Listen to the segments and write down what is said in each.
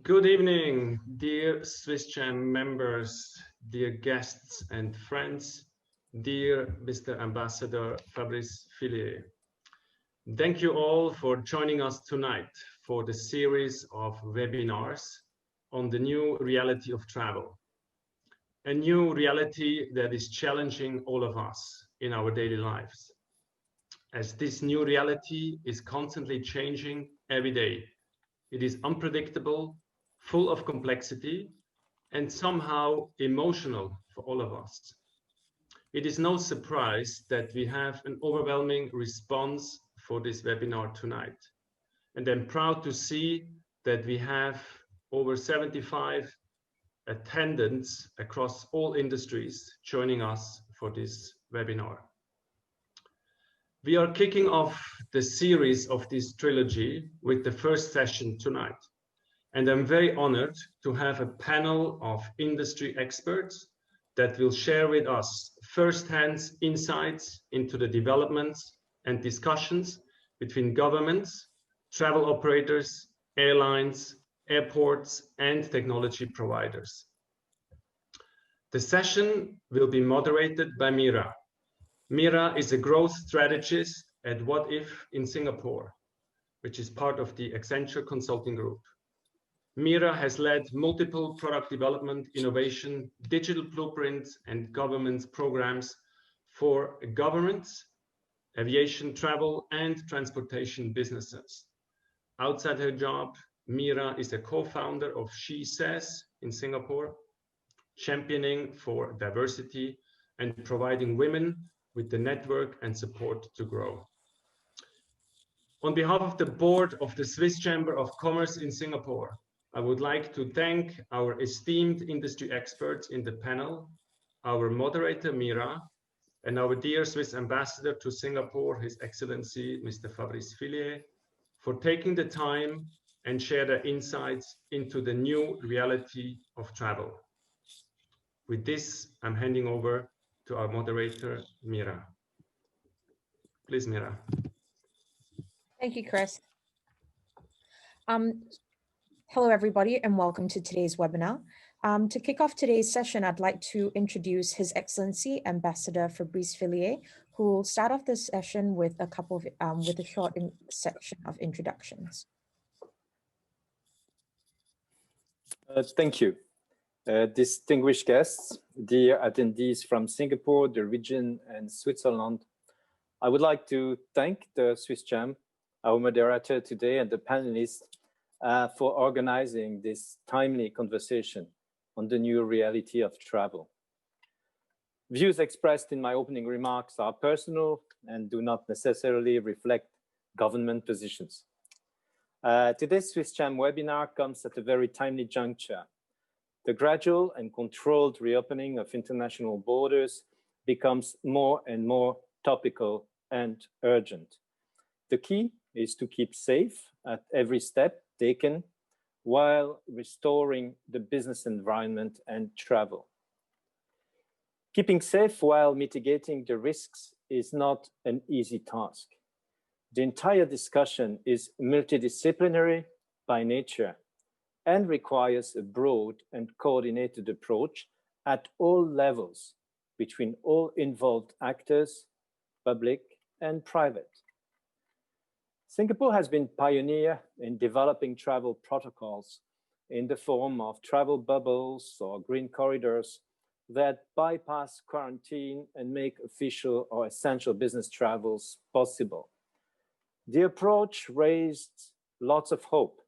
Good evening, dear SwissCham members, dear guests and friends, dear Mr. Ambassador Fabrice Fillier. Thank you all for joining us tonight for the series of webinars on the new reality of travel. A new reality that is challenging all of us in our daily lives. As this new reality is constantly changing every day, it is unpredictable, full of complexity, and somehow emotional for all of us. It is no surprise that we have an overwhelming response for this webinar tonight. And I'm proud to see that we have over 75 attendants across all industries joining us for this webinar. We are kicking off the series of this trilogy with the first session tonight. And I'm very honored to have a panel of industry experts that will share with us first-hand insights into the developments and discussions between governments, travel operators, airlines, airports, and technology providers. The session will be moderated by Mira. Mira is a growth strategist at What If in Singapore, which is part of the Accenture Consulting Group. Mira has led multiple product development, innovation, digital blueprints, and government programs for governments, aviation, travel, and transportation businesses. Outside her job, Mira is a co-founder of She Says in Singapore, championing for diversity and providing women with the network and support to grow. On behalf of the board of the Swiss Chamber of Commerce in Singapore, I would like to thank our esteemed industry experts in the panel, our moderator Mira, and our dear Swiss ambassador to Singapore, His Excellency Mr. Fabrice Fillier, for taking the time and share their insights into the new reality of travel. With this, I'm handing over to our moderator, Mira. Please, Mira. Thank you, Chris. Hello, everybody, and welcome to today's webinar. To kick off today's session, I'd like to introduce His Excellency Ambassador Fabrice Fillier, who will start off this session with a short section of introductions. Thank you. Distinguished guests, dear attendees from Singapore, the region, and Switzerland, I would like to thank the Swiss Cham, our moderator today, and the panelists for organizing this timely conversation on the new reality of travel. Views expressed in my opening remarks are personal and do not necessarily reflect government positions. Today's Swiss Cham webinar comes at a very timely juncture. The gradual and controlled reopening of international borders becomes more and more topical and urgent. The key is to keep safe at every step taken while restoring the business environment and travel. Keeping safe while mitigating the risks is not an easy task. The entire discussion is multidisciplinary by nature and requires a broad and coordinated approach at all levels between all involved actors, public and private. Singapore has been pioneer in developing travel protocols in the form of travel bubbles or green corridors that bypass quarantine and make official or essential business travels possible. The approach raised lots of hope.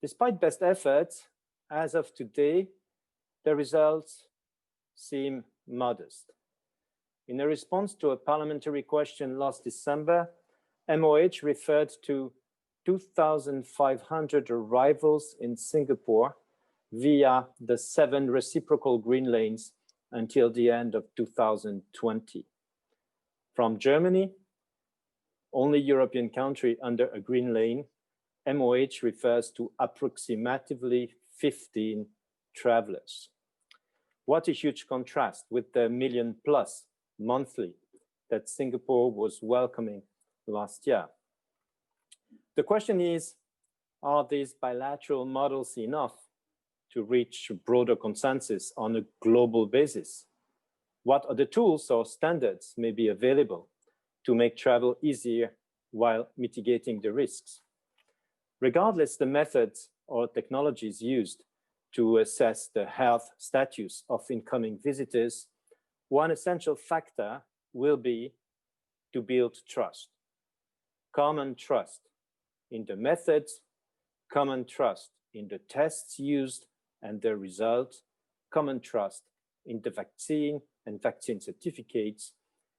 Despite best efforts, as of today, the results seem modest. In a response to a parliamentary question last December, MOH referred to 2,500 arrivals in Singapore via the 7 reciprocal green lanes until the end of 2020. From Germany, only European country under a green lane, MOH refers to approximately 15 travelers. What a huge contrast with the million+ monthly that Singapore was welcoming last year. The question is, Are these bilateral models enough to reach broader consensus on a global basis? What other tools or standards may be available to make travel easier while mitigating the risks? Regardless the methods or technologies used to assess the health status of incoming visitors, one essential factor will be to build trust. Common trust in the methods, common trust in the tests used and their results, common trust in the vaccine and vaccine certificates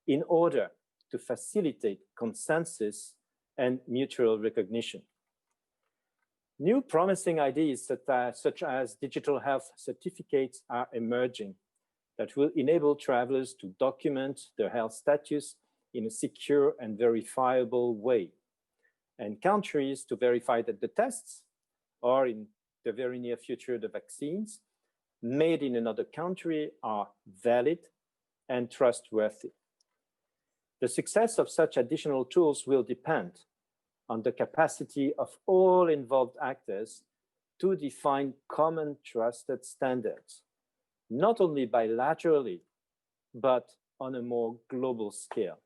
in order to facilitate consensus and mutual recognition. New promising ideas such as digital health certificates are emerging that will enable travelers to document their health status in a secure and verifiable way, and countries to verify that the tests, or in the very near future, the vaccines, made in another country are valid and trustworthy. The success of such additional tools will depend on the capacity of all involved actors to define common trusted standards, not only bilaterally, but on a more global scale.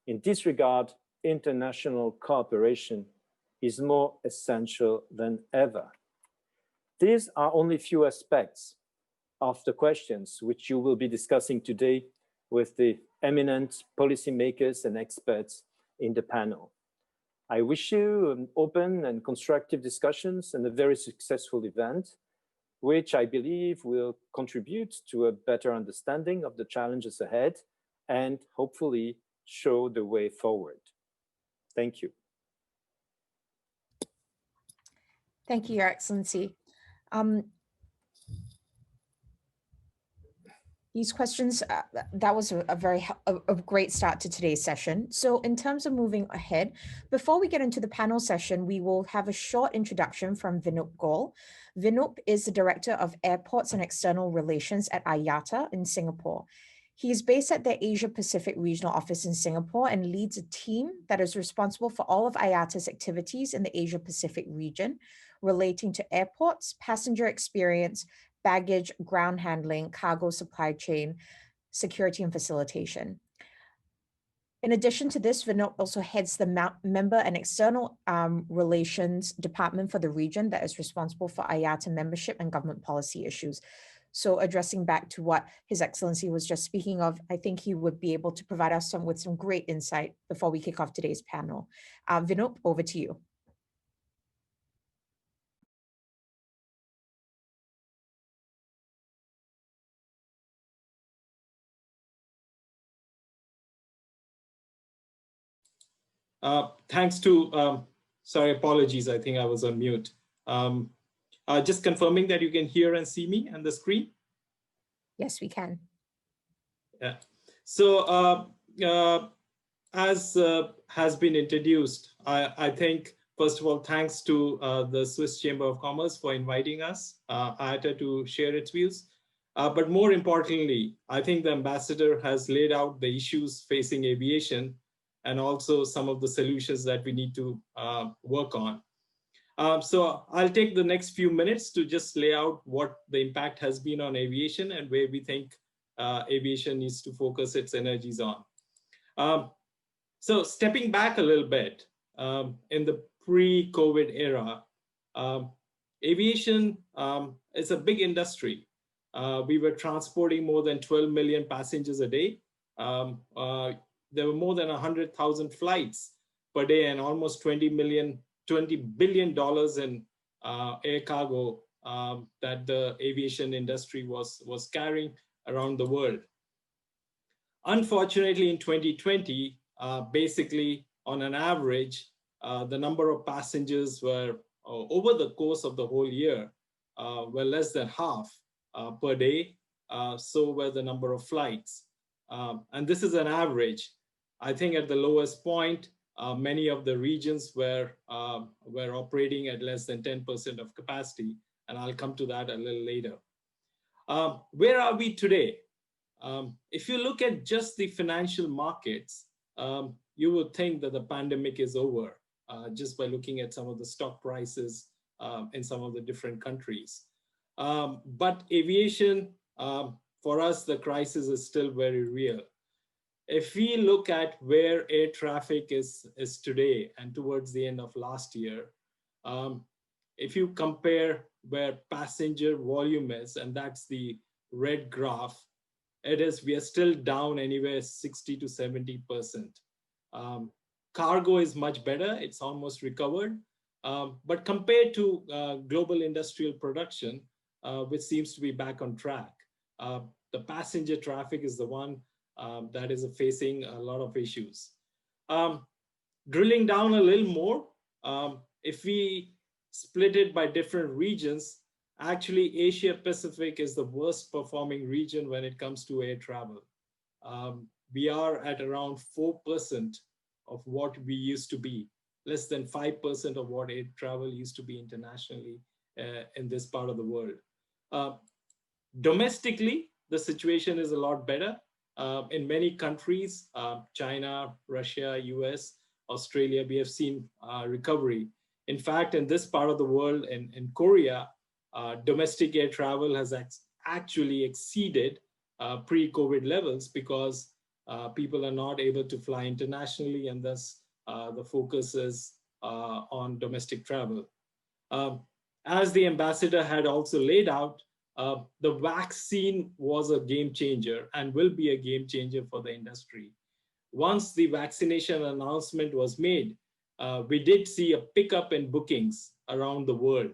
In this regard, international cooperation is more essential than ever. These are only few aspects of the questions which you will be discussing today with the eminent policymakers and experts in the panel. I wish you an open and constructive discussions and a very successful event, which I believe will contribute to a better understanding of the challenges ahead and hopefully show the way forward. Thank you. Thank you, Your Excellency. These questions, that was a great start to today's session. So in terms of moving ahead, before we get into the panel session, we will have a short introduction from Vinup Goel. Vinup is the Director of Airports and External Relations at IATA in Singapore. He is based at the Asia Pacific Regional Office in Singapore and leads a team that is responsible for all of IATA's activities in the Asia Pacific region relating to airports, passenger experience, baggage, ground handling, cargo supply chain, security and facilitation. In addition to this, Vinup also heads the Member and External Relations Department for the region that is responsible for IATA membership and government policy issues. So addressing back to what His Excellency was just speaking of, I think he would be able to provide us with some great insight before we kick off today's panel. Vinup, over to you. Thanks to, sorry, apologies, I think I was on mute. Just confirming that you can hear and see me on the screen? Yes, we can. Yeah. So as has been introduced, I think, first of all, thanks to the Swiss Chamber of Commerce for inviting us, IATA, to share its views. But more importantly, I think the ambassador has laid out the issues facing aviation and also some of the solutions that we need to work on. So I'll take the next few minutes to just lay out what the impact has been on aviation and where we think aviation needs to focus its energies on. So stepping back a little bit, in the pre-COVID era, aviation is a big industry. We were transporting more than 12 million passengers a day. There were more than 100,000 flights per day and almost $20 billion in air cargo that the aviation industry was carrying around the world. Unfortunately, in 2020, basically on an average, the number of passengers were over the course of the whole year were less than half per day. So were the number of flights. And this is an average. I think at the lowest point, many of the regions were operating at less than 10% of capacity, and I'll come to that a little later. Where are we today? If you look at just the financial markets, you would think that the pandemic is over. just by looking at some of the stock prices in some of the different countries. But aviation, for us, the crisis is still very real. If we look at where air traffic is today and towards the end of last year, if you compare where passenger volume is, and that's the red graph, we are still down anywhere 60 to 70%. Cargo is much better, it's almost recovered. But compared to global industrial production, which seems to be back on track, the passenger traffic is the one that is facing a lot of issues. Drilling down a little more, if we split it by different regions, actually Asia Pacific is the worst performing region when it comes to air travel. We are at around 4% of what we used to be, less than 5% of what air travel used to be internationally in this part of the world. Domestically, the situation is a lot better. In many countries, China, Russia, US, Australia, we have seen recovery. In fact, in this part of the world, in Korea, domestic air travel has actually exceeded pre-COVID levels because people are not able to fly internationally, and thus the focus is on domestic travel. As the ambassador had also laid out, the vaccine was a game changer and will be a game changer for the industry. Once the vaccination announcement was made, we did see a pickup in bookings around the world.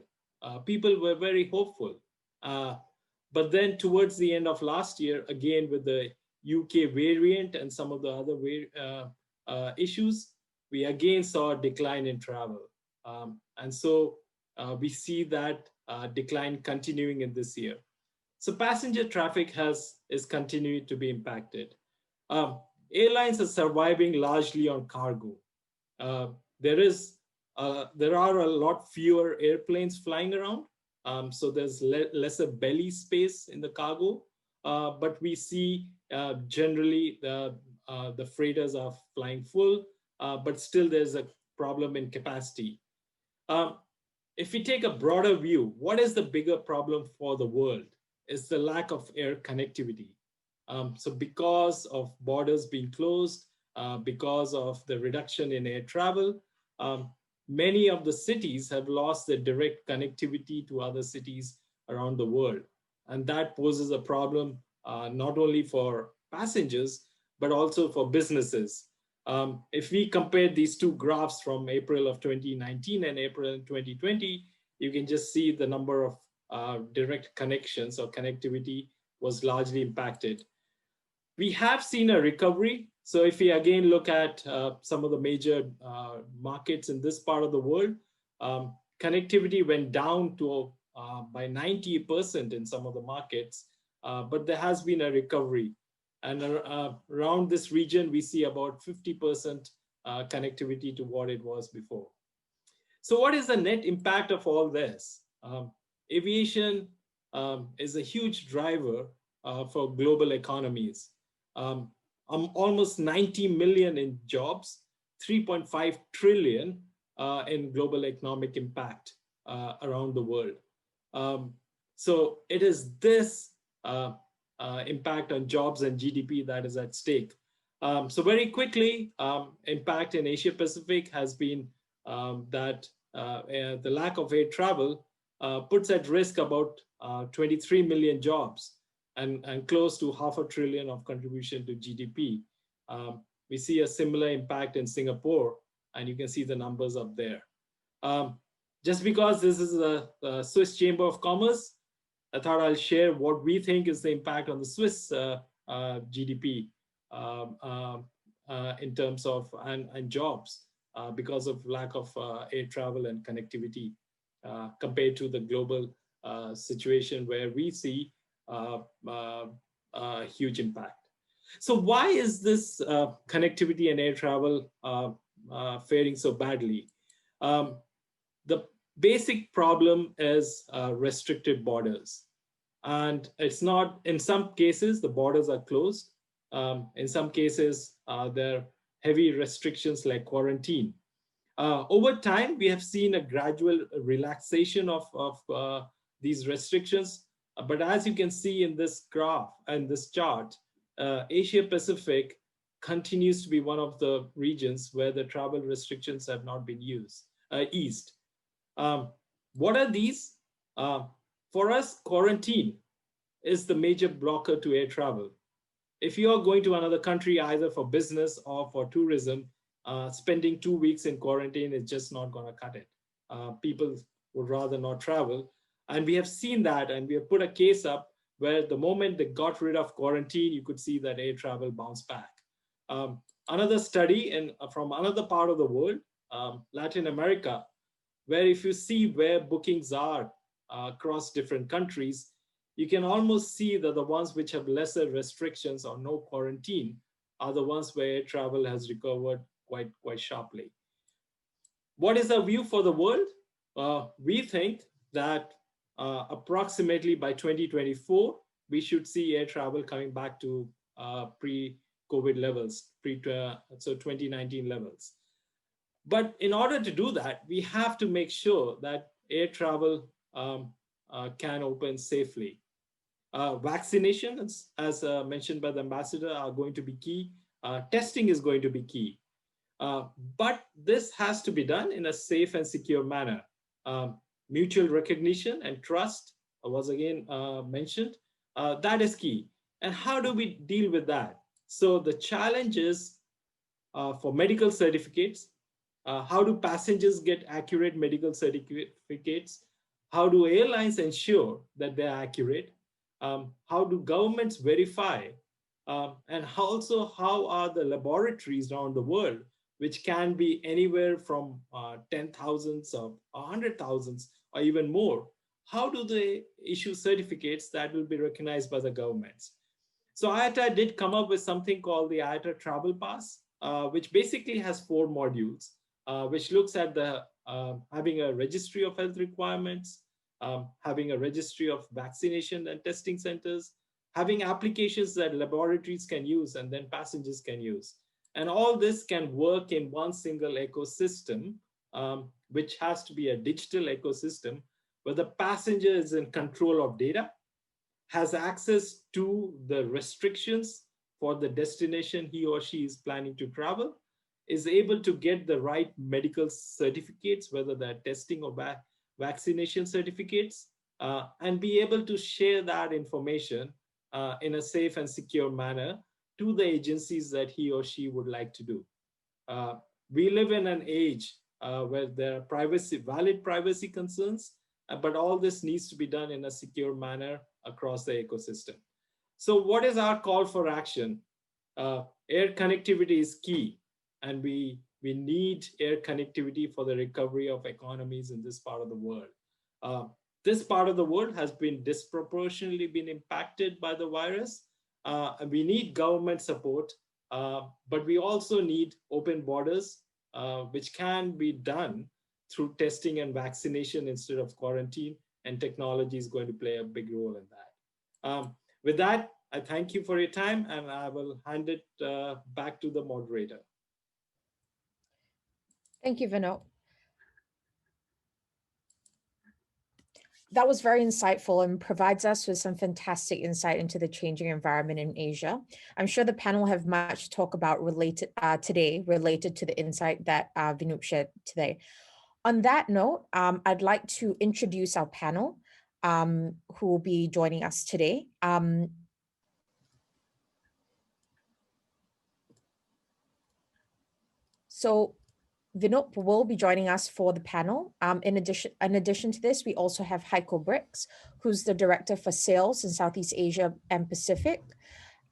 People were very hopeful. But then towards the end of last year, again with the UK variant and some of the other issues, we again saw a decline in travel. And so we see that decline continuing in this year. So passenger traffic is continuing to be impacted. Airlines are surviving largely on cargo. There are a lot fewer airplanes flying around, so there's lesser belly space in the cargo. But we see generally the freighters are flying full, but still there's a problem in capacity. If we take a broader view, what is the bigger problem for the world? It's the lack of air connectivity. So because of borders being closed, because of the reduction in air travel, many of the cities have lost their direct connectivity to other cities around the world. And that poses a problem not only for passengers, but also for businesses. If we compare these two graphs from April of 2019 and April of 2020, you can just see the number of direct connections or connectivity was largely impacted. We have seen a recovery. So if we again look at some of the major markets in this part of the world, connectivity went down to by 90% in some of the markets, but there has been a recovery. And around this region, we see about 50% connectivity to what it was before. So what is the net impact of all this? Aviation is a huge driver for global economies. Almost 90 million in jobs, 3.5 trillion in global economic impact around the world. So it is this impact on jobs and GDP that is at stake. So very quickly, impact in Asia Pacific has been that the lack of air travel puts at risk about 23 million jobs and close to $500 billion of contribution to GDP. We see a similar impact in Singapore, and you can see the numbers up there. Just because this is the Swiss Chamber of Commerce, I thought I'll share what we think is the impact on the Swiss GDP in terms of and jobs because of lack of air travel and connectivity compared to the global situation where we see huge impact. So why is this connectivity and air travel faring so badly? The basic problem is restricted borders. And it's not, in some cases, the borders are closed. In some cases, there are heavy restrictions like quarantine. Over time, we have seen a gradual relaxation of these restrictions. But as you can see in this graph and this chart, Asia Pacific continues to be one of the regions where the travel restrictions have not been eased. What are these? For us, quarantine is the major blocker to air travel. If you are going to another country, either for business or for tourism, spending 2 weeks in quarantine is just not going to cut it. People would rather not travel. And we have seen that, and we have put a case up where the moment they got rid of quarantine, you could see that air travel bounced back. Another study from another part of the world, Latin America, where if you see where bookings are across different countries, you can almost see that the ones which have lesser restrictions or no quarantine are the ones where air travel has recovered quite sharply. What is our view for the world? We think that approximately by 2024, we should see air travel coming back to pre-COVID levels, so 2019 levels. But in order to do that, we have to make sure that air travel can open safely. Vaccinations, as mentioned by the ambassador, are going to be key. Testing is going to be key. But this has to be done in a safe and secure manner. Mutual recognition and trust was again mentioned. That is key. And how do we deal with that? So the challenge is for medical certificates. How do passengers get accurate medical certificates? How do airlines ensure that they're accurate? How do governments verify? And also, how are the laboratories around the world, which can be anywhere from 10,000s or 100,000s or even more, how do they issue certificates that will be recognized by the governments? So IATA did come up with something called the IATA Travel Pass, which basically has 4 modules, which looks at the having a registry of health requirements, having a registry of vaccination and testing centers, having applications that laboratories can use and then passengers can use. And all this can work in one single ecosystem, which has to be a digital ecosystem where the passenger is in control of data, has access to the restrictions for the destination he or she is planning to travel, is able to get the right medical certificates, whether they're testing or vaccination certificates, and be able to share that information in a safe and secure manner to the agencies that he or she would like to do. We live in an age where there are valid privacy concerns, but all this needs to be done in a secure manner across the ecosystem. So what is our call for action? Air connectivity is key, and we need air connectivity for the recovery of economies in this part of the world. This part of the world has been disproportionately impacted by the virus. We need government support, but we also need open borders, which can be done through testing and vaccination instead of quarantine, and technology is going to play a big role in that. With that, I thank you for your time, and I will hand it back to the moderator. Thank you, Vinod. That was very insightful and provides us with some fantastic insight into the changing environment in Asia. I'm sure the panel have much to talk about today related to the insight that Vinod shared today. On that note, I'd like to introduce our panel who will be joining us today. So Vinod will be joining us for the panel. In addition to this, we also have Heiko Brix, who's the Director for Sales in Southeast Asia and Pacific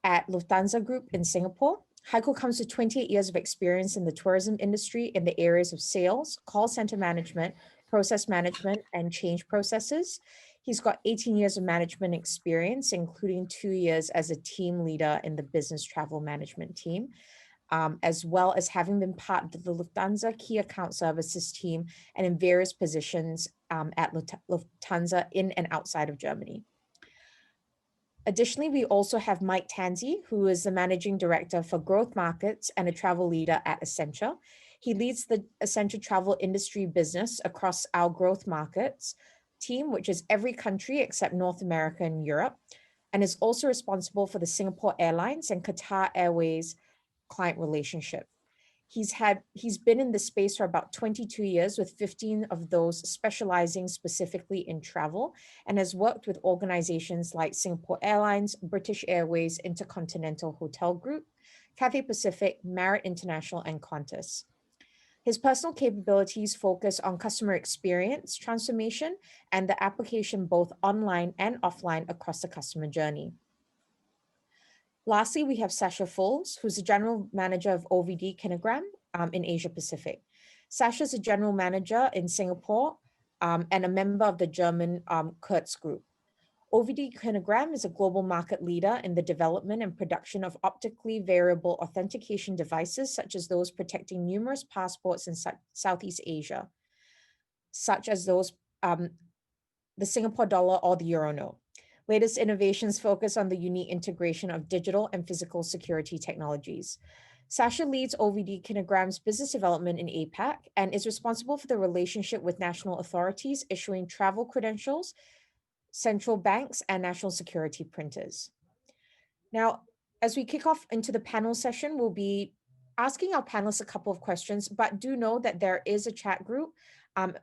at Lufthansa Group in Singapore. Heiko comes with 28 years of experience in the tourism industry in the areas of sales, call center management, process management, and change processes. He's got 18 years of management experience, including 2 years as a team leader in the business travel management team, as well as having been part of the Lufthansa Key Account Services team and in various positions at Lufthansa in and outside of Germany. Additionally, we also have Mike Tansey, who is the Managing Director for Growth Markets and a travel leader at Accenture. He leads the essential travel industry business across our growth markets team, which is every country except North America and Europe, and is also responsible for the Singapore Airlines and Qatar Airways client relationship. He's been in this space for about 22 years, with 15 of those specializing specifically in travel, and has worked with organizations like Singapore Airlines, British Airways, Intercontinental Hotel Group, Cathay Pacific, Marriott International, and Qantas. His personal capabilities focus on customer experience transformation and the application both online and offline across the customer journey. Lastly, we have Sasha Foles, who's the General Manager of OVD Kinogram in Asia Pacific. Sasha is a General Manager in Singapore and a member of the German Kurz Group. OVD Kinogram is a global market leader in the development and production of optically variable authentication devices, such as those protecting numerous passports in Southeast Asia, such as those the Singapore dollar or the euro note. Latest innovations focus on the unique integration of digital and physical security technologies. Sasha leads OVD Kinogram's business development in APAC and is responsible for the relationship with national authorities issuing travel credentials, central banks, and national security printers. Now, as we kick off into the panel session, we'll be asking our panelists a couple of questions, but do know that there is a chat group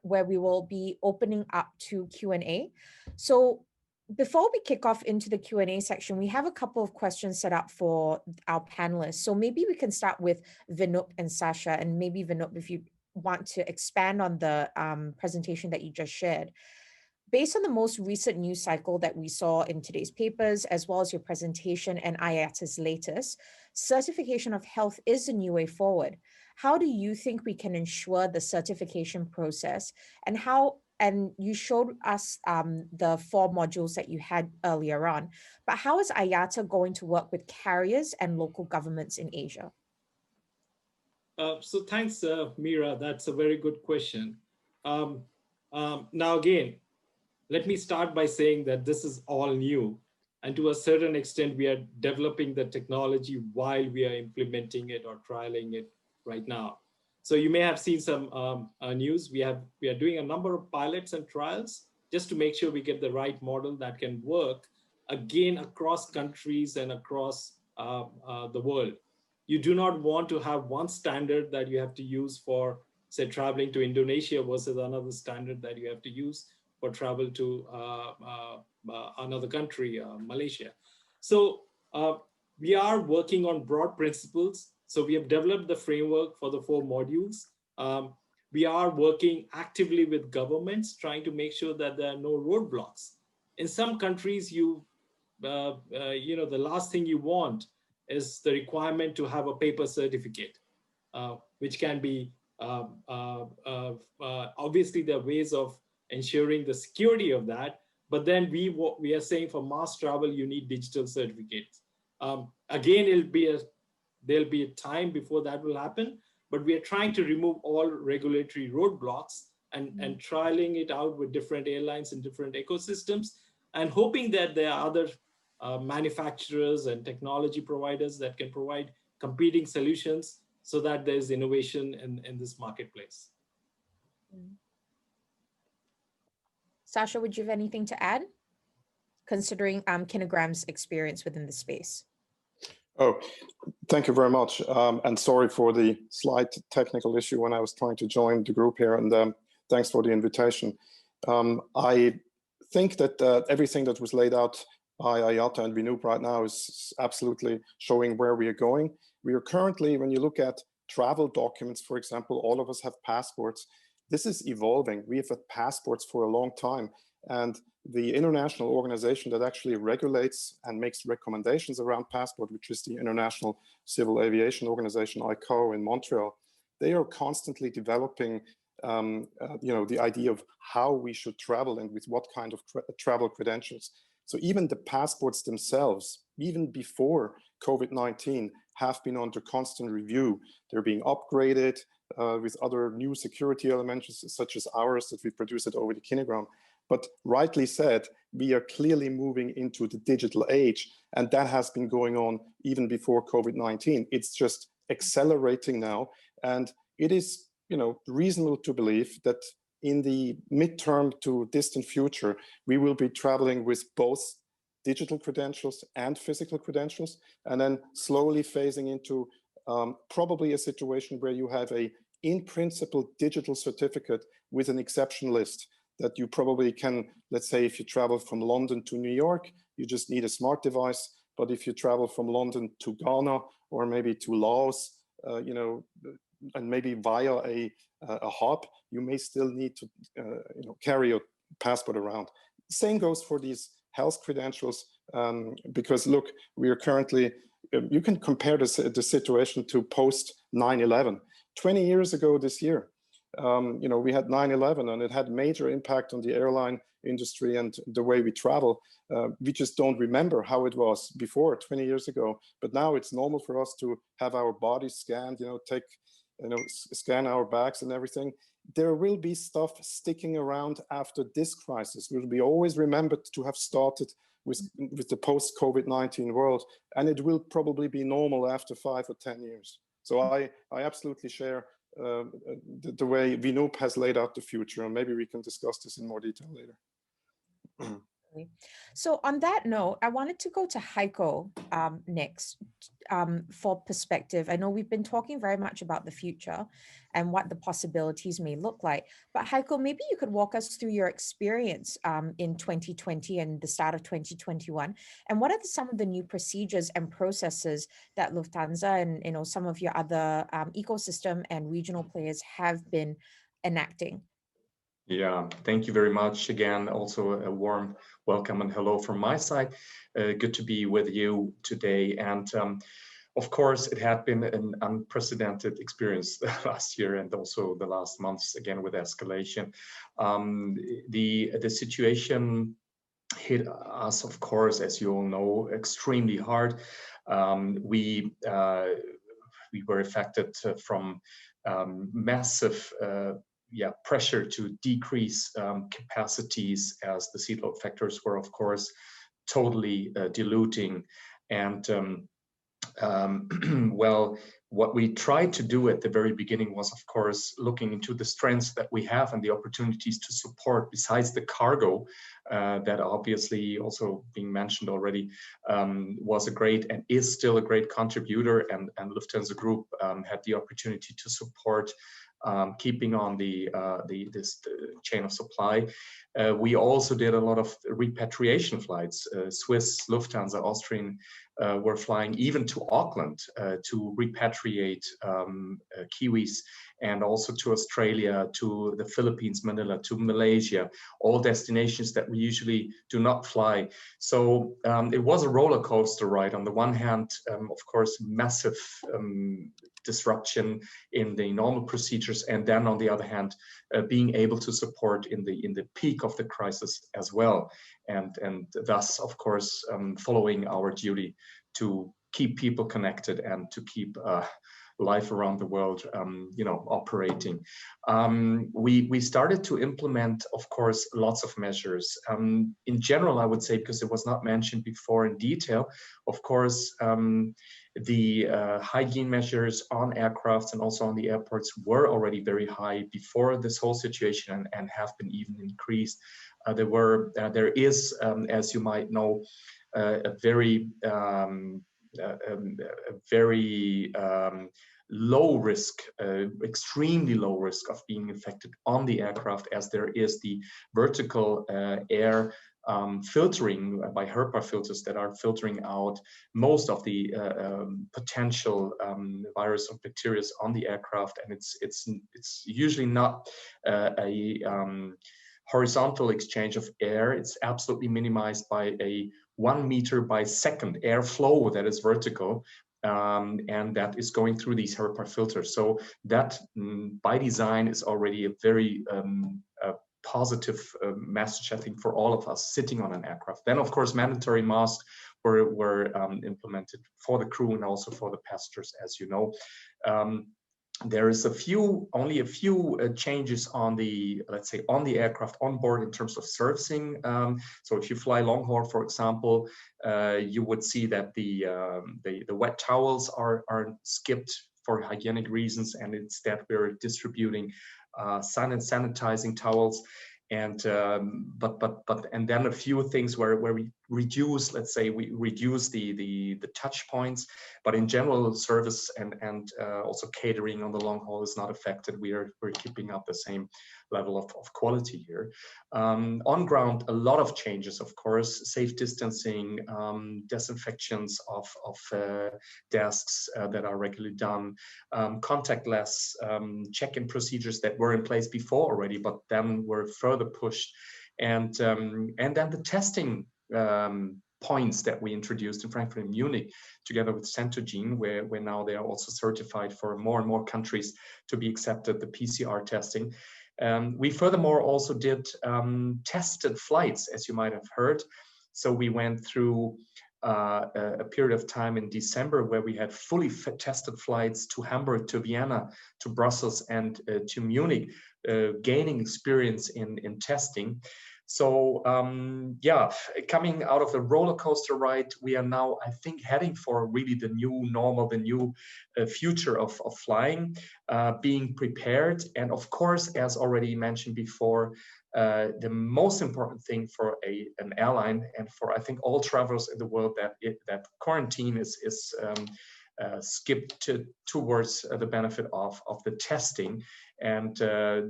where we will be opening up to Q&A. So before we kick off into the Q&A section, we have a couple of questions set up for our panelists. So maybe we can start with Vinup and Sasha, and maybe Vinup, if you want to expand on the presentation that you just shared. Based on the most recent news cycle that we saw in today's papers, as well as your presentation and IATA's latest, certification of health is the new way forward. How do you think we can ensure the certification process, and you showed us the 4 modules that you had earlier on, but how is IATA going to work with carriers and local governments in Asia? So thanks, Mira. That's a very good question. Now again, let me start by saying that this is all new. And to a certain extent, we are developing the technology while we are implementing it or trialing it right now. So you may have seen some news. We are doing a number of pilots and trials just to make sure we get the right model that can work, again, across countries and across the world. You do not want to have one standard that you have to use for, say, traveling to Indonesia versus another standard that you have to use for travel to another country, Malaysia. So we are working on broad principles. So we have developed the framework for the 4 modules. We are working actively with governments, trying to make sure that there are no roadblocks. In some countries, the last thing you want is the requirement to have a paper certificate, which can be, obviously there are ways of ensuring the security of that, but then we are saying for mass travel, you need digital certificates. Again, there'll be a time before that will happen, but we are trying to remove all regulatory roadblocks and trialing it out with different airlines and different ecosystems, and hoping that there are other manufacturers and technology providers that can provide competing solutions so that there's innovation in this marketplace. Sasha, would you have anything to add, considering Kinogram's experience within the space? Oh, thank you very much. And sorry for the slight technical issue when I was trying to join the group here, and thanks for the invitation. I think that everything that was laid out by IATA and Vinup right now is absolutely showing where we are going. We are currently, when you look at travel documents, for example, all of us have passports. This is evolving. We have had passports for a long time, and the international organization that actually regulates and makes recommendations around passport, which is the International Civil Aviation Organization, ICAO in Montreal, they are constantly developing the idea of how we should travel and with what kind of travel credentials. So even the passports themselves, even before COVID-19, have been under constant review. They're being upgraded with other new security elements, such as ours that we produce at OVD Kinogram. But rightly said, we are clearly moving into the digital age, and that has been going on even before COVID-19. It's just accelerating now, and it is, reasonable to believe that in the midterm to distant future, we will be traveling with both digital credentials and physical credentials, and then slowly phasing into probably a situation where you have a, in principle, digital certificate with an exception list that you probably can, let's say, if you travel from London to New York, you just need a smart device. But if you travel from London to Ghana or maybe to Laos, and maybe via a hub, you may still need to carry your passport around. Same goes for these health credentials, because look, we are currently, you can compare the situation to post 9/11. 20 years ago this year, we had 9/11 and it had major impact on the airline industry and the way we travel. We just don't remember how it was before 20 years ago, but now it's normal for us to have our bodies scanned, scan our bags and everything. There will be stuff sticking around after this crisis. We'll be always remembered to have started with the post-COVID-19 world, and it will probably be normal after 5 or 10 years. So I absolutely share the way Vinoop has laid out the future, and maybe we can discuss this in more detail later. So on that note, I wanted to go to Heiko next for perspective. I know we've been talking very much about the future and what the possibilities may look like, but Heiko, maybe you could walk us through your experience in 2020 and the start of 2021, and what are some of the new procedures and processes that Lufthansa and some of your other ecosystem and regional players have been enacting? Yeah, thank you very much. Again, also a warm welcome and hello from my side. Good to be with you today. And of course, it had been an unprecedented experience last year and also the last months, again, with escalation. The situation hit us, of course, as you all know, extremely hard. We were affected from massive pressure to decrease capacities as the seat load factors were, of course, totally diluting. And well, what we tried to do at the very beginning was, of course, looking into the strengths that we have and the opportunities to support, besides the cargo that obviously also being mentioned already, was a great and is still a great contributor, and Lufthansa Group had the opportunity to support keeping on the chain of supply. We also did a lot of repatriation flights. Swiss, Lufthansa, Austrian were flying even to Auckland to repatriate Kiwis, and also to Australia, to the Philippines, Manila, to Malaysia, all destinations that we usually do not fly. So it was a roller coaster ride. On the one hand, of course, massive disruption in the normal procedures, and then on the other hand, being able to support in the peak of the crisis as well, and thus, of course, following our duty to keep people connected and to keep life around the world, operating. We started to implement, of course, lots of measures. In general, I would say, because it was not mentioned before in detail, of course, the hygiene measures on aircrafts and also on the airports were already very high before this whole situation, and have been even increased. There is, as you might know, a very low risk, extremely low risk of being infected on the aircraft, as there is the vertical air filtering by HEPA filters that are filtering out most of the potential virus or bacteria on the aircraft, and it's usually not a horizontal exchange of air. It's absolutely minimized by a 1 meter by second airflow that is vertical, and that is going through these HEPA filters. So that by design is already a very positive message, I think, for all of us sitting on an aircraft. Then, of course, mandatory masks were implemented for the crew and also for the passengers, as you know. There is only a few changes on the, let's say, on the aircraft on board in terms of servicing. So if you fly long haul, for example, you would see that the wet towels are skipped for hygienic reasons, and instead we're distributing sanitizing towels. And and then a few things where we reduce, let's say, we reduce the touch points, but in general, service and also catering on the long haul is not affected. We're keeping up the same level of quality here. On ground, a lot of changes, of course: safe distancing, disinfections of desks that are regularly done, contactless check-in procedures that were in place before already, but then were further pushed, and then the testing points that we introduced in Frankfurt and Munich together with Centogene, where now they are also certified for more and more countries to be accepted the PCR testing. We furthermore also did tested flights, as you might have heard. So we went through a period of time in December where we had fully tested flights to Hamburg, to Vienna, to Brussels, and to Munich, gaining experience in testing. So yeah, coming out of the roller coaster ride, we are now, I think, heading for really the new normal, the new future of flying, being prepared. And of course, as already mentioned before, the most important thing for an airline and for, I think, all travelers in the world, that quarantine is skipped towards the benefit of the testing. And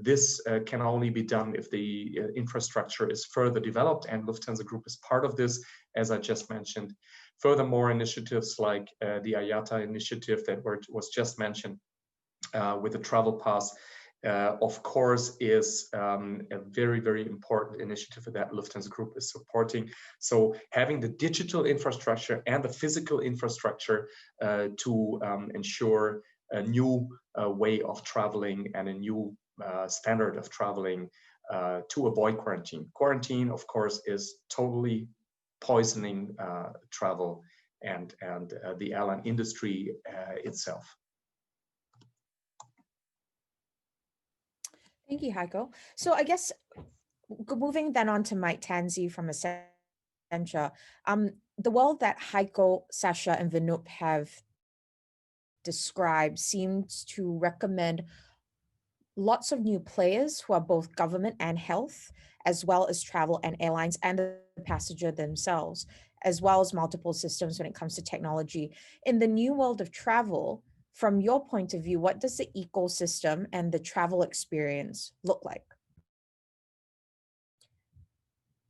this can only be done if the infrastructure is further developed, and Lufthansa Group is part of this, as I just mentioned. Furthermore, initiatives like the IATA initiative that was just mentioned with the travel pass, of course, is a very, very important initiative that Lufthansa Group is supporting. So having the digital infrastructure and the physical infrastructure to ensure a new way of traveling and a new standard of traveling to avoid quarantine. Quarantine, of course, is totally poisoning travel and the airline industry itself. Thank you, Heiko. So I guess moving then on to Mike Tansey from Accenture, the world that Heiko, Sasha, and Vinoop have described seems to recommend lots of new players who are both government and health, as well as travel and airlines and the passenger themselves, as well as multiple systems when it comes to technology. In the new world of travel, from your point of view, what does the ecosystem and the travel experience look like?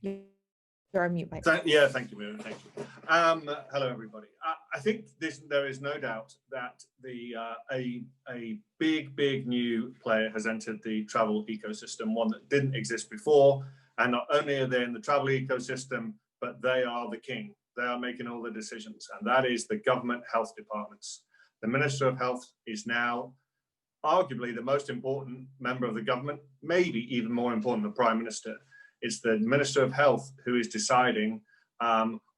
You're on mute, Mike. Yeah, thank you, Miriam. Thank you. Hello, everybody. I think there is no doubt that a big new player has entered the travel ecosystem, one that didn't exist before. And not only are they in the travel ecosystem, but they are the king. They are making all the decisions, and that is the government health departments. The Minister of Health is now arguably the most important member of the government, maybe even more important than the Prime Minister. It's the Minister of Health who is deciding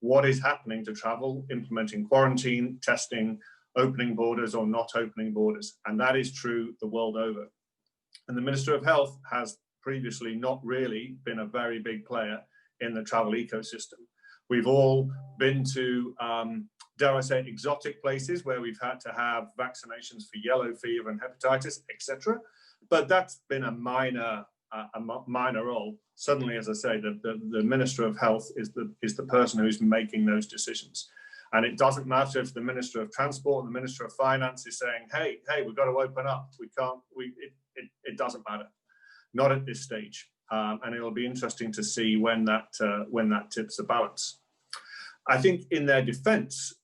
what is happening to travel, implementing quarantine, testing, opening borders or not opening borders. And that is true the world over. And the Minister of Health has previously not really been a very big player in the travel ecosystem. We've all been to, dare I say, exotic places where we've had to have vaccinations for yellow fever and hepatitis, etc. But that's been a minor role. Suddenly, as I say, the Minister of Health is the person who's making those decisions. And it doesn't matter if the Minister of Transport and the Minister of Finance is saying, hey, we've got to open up. We can't, it doesn't matter. Not at this stage. And it'll be interesting to see when that tips the balance. I think in their defense,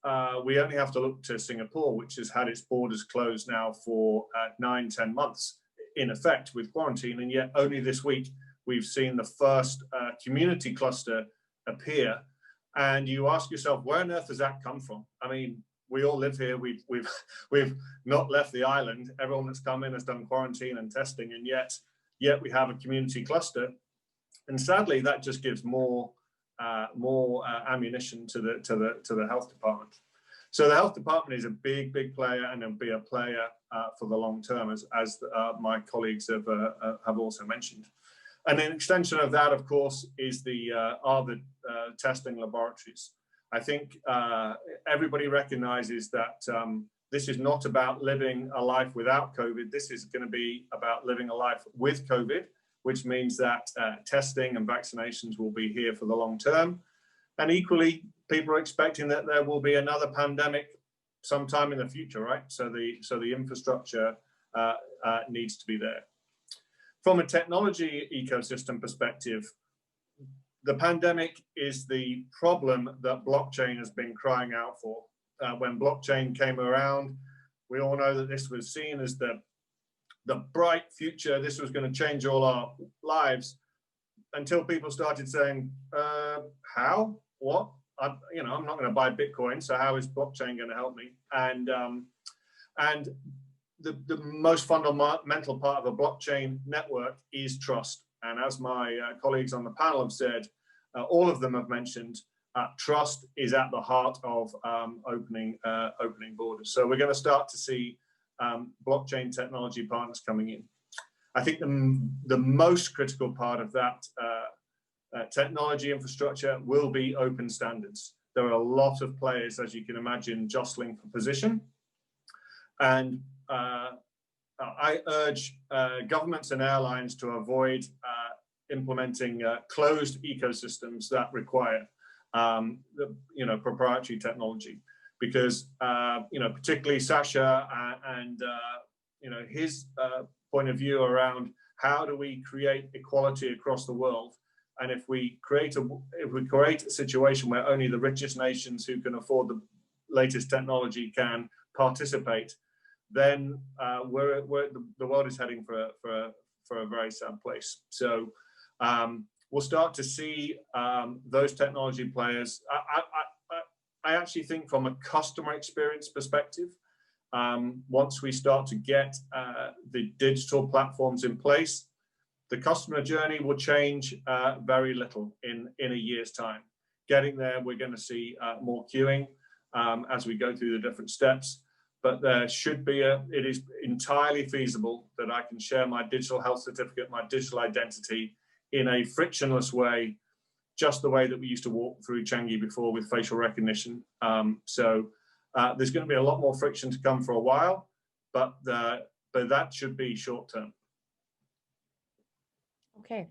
we only have to look to Singapore, which has had its borders closed now for 9-10 months in effect with quarantine. And yet only this week, we've seen the first community cluster appear. And you ask yourself, where on earth does that come from? I mean, we all live here. We've not left the island. Everyone that's come in has done quarantine and testing, and yet we have a community cluster. And sadly, that just gives more ammunition to the health department. So the health department is a big player, and it'll be a player for the long term, as my colleagues have also mentioned. And an extension of that, of course, is the testing laboratories. I think everybody recognizes that this is not about living a life without COVID. This is going to be about living a life with COVID, which means that testing and vaccinations will be here for the long term. And equally, people are expecting that there will be another pandemic sometime in the future, right? So the infrastructure needs to be there. From a technology ecosystem perspective, the pandemic is the problem that blockchain has been crying out for. When blockchain came around, we all know that this was seen as the bright future. This was going to change all our lives, until people started saying, how, what? I'm not going to buy Bitcoin, so how is blockchain going to help me? And the most fundamental part of a blockchain network is trust. And as my colleagues on the panel have said, all of them have mentioned, trust is at the heart of opening borders. So we're going to start to see blockchain technology partners coming in. I think the most critical part of that technology infrastructure will be open standards. There are a lot of players, as you can imagine, jostling for position. And I urge governments and airlines to avoid implementing closed ecosystems that require proprietary technology, because particularly Sasha and his point of view around how do we create equality across the world, and if we create a situation where only the richest nations who can afford the latest technology can participate, then the world is heading for a very sad place. So we'll start to see those technology players. I actually think from a customer experience perspective, once we start to get the digital platforms in place, the customer journey will change very little in a year's time. Getting there, we're going to see more queuing as we go through the different steps. But there should be it is entirely feasible that I can share my digital health certificate, my digital identity in a frictionless way, just the way that we used to walk through Changi before with facial recognition. So there's going to be a lot more friction to come for a while, but that should be short term. Okay.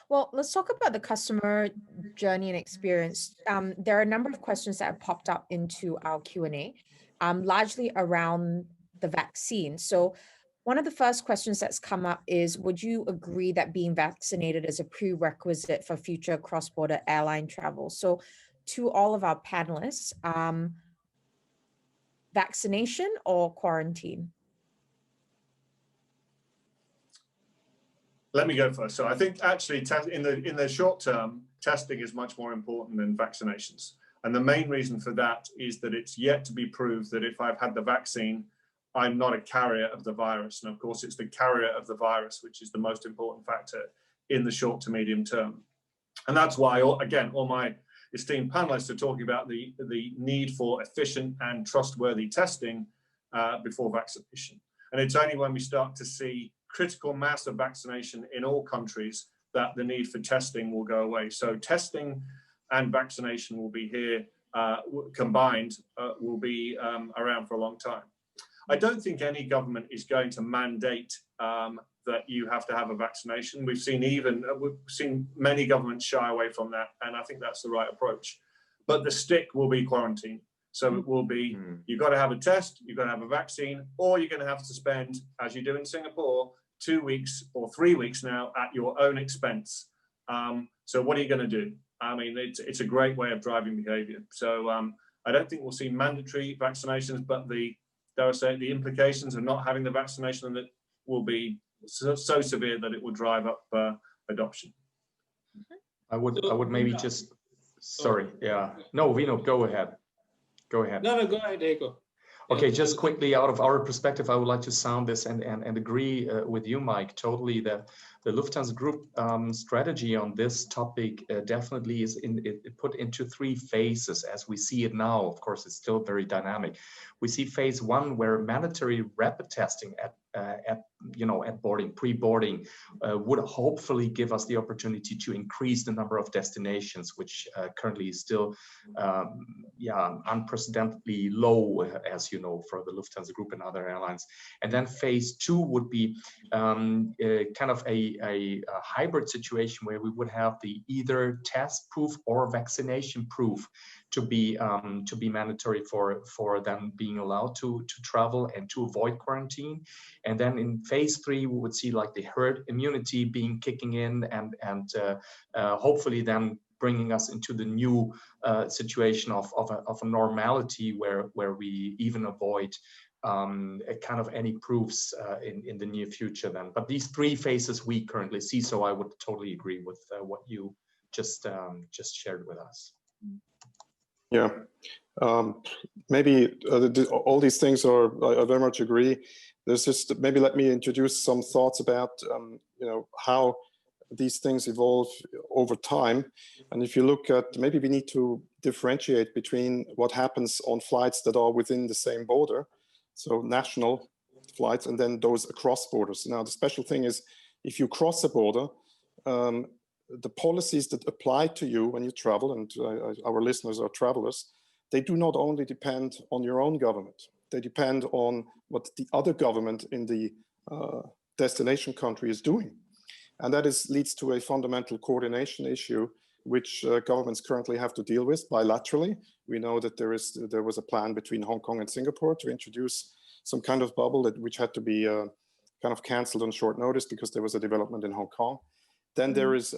Well, let's talk about the customer journey and experience. There are a number of questions that have popped up into our Q&A, largely around the vaccine. So one of the first questions that's come up is, would you agree that being vaccinated is a prerequisite for future cross-border airline travel? So to all of our panelists, vaccination or quarantine? Let me go first. So I think actually in the short term, testing is much more important than vaccinations. And the main reason for that is that it's yet to be proved that if I've had the vaccine, I'm not a carrier of the virus. And of course, it's the carrier of the virus, which is the most important factor in the short to medium term. And that's why, again, all my esteemed panelists are talking about the need for efficient and trustworthy testing before vaccination. And it's only when we start to see critical mass of vaccination in all countries that the need for testing will go away. So testing and vaccination will be here combined, will be around for a long time. I don't think any government is going to mandate that you have to have a vaccination. We've seen many governments shy away from that, and I think that's the right approach. But the stick will be quarantine. So it will be, you've got to have a test, you've got to have a vaccine, or you're going to have to spend, as you do in Singapore, 2 weeks or 3 weeks now at your own expense. So what are you going to do? I mean, it's a great way of driving behavior. So I don't think we'll see mandatory vaccinations, but the implications of not having the vaccination that will be so severe that it will drive up adoption. I would maybe just, sorry, yeah. No, Vino, go ahead. Go ahead. No, go ahead, Eiko. Okay, just quickly, out of our perspective, I would like to sound this and agree with you, Mike, totally that the Lufthansa Group strategy on this topic definitely is put into 3 phases as we see it now. Of course, it's still very dynamic. We see phase 1 where mandatory rapid testing at boarding, pre-boarding, would hopefully give us the opportunity to increase the number of destinations, which currently is still unprecedentedly low, as you know, for the Lufthansa Group and other airlines. And then phase 2 would be kind of a hybrid situation where we would have the either test proof or vaccination proof to be mandatory for them being allowed to travel and to avoid quarantine. And then in phase 3, we would see like the herd immunity kicking in and hopefully then bringing us into the new situation of a normality where we even avoid kind of any proofs in the near future then. But these 3 phases we currently see, so I would totally agree with what you just shared with us. Yeah, maybe all these things are, I very much agree. There's just, maybe let me introduce some thoughts about, how these things evolve over time. And if you look at, maybe we need to differentiate between what happens on flights that are within the same border, so national flights, and then those across borders. Now, the special thing is, if you cross a border, the policies that apply to you when you travel, and our listeners are travelers, they do not only depend on your own government. They depend on what the other government in the destination country is doing. And that leads to a fundamental coordination issue, which governments currently have to deal with bilaterally. We know that there was a plan between Hong Kong and Singapore to introduce some kind of bubble which had to be kind of canceled on short notice because there was a development in Hong Kong. Then there's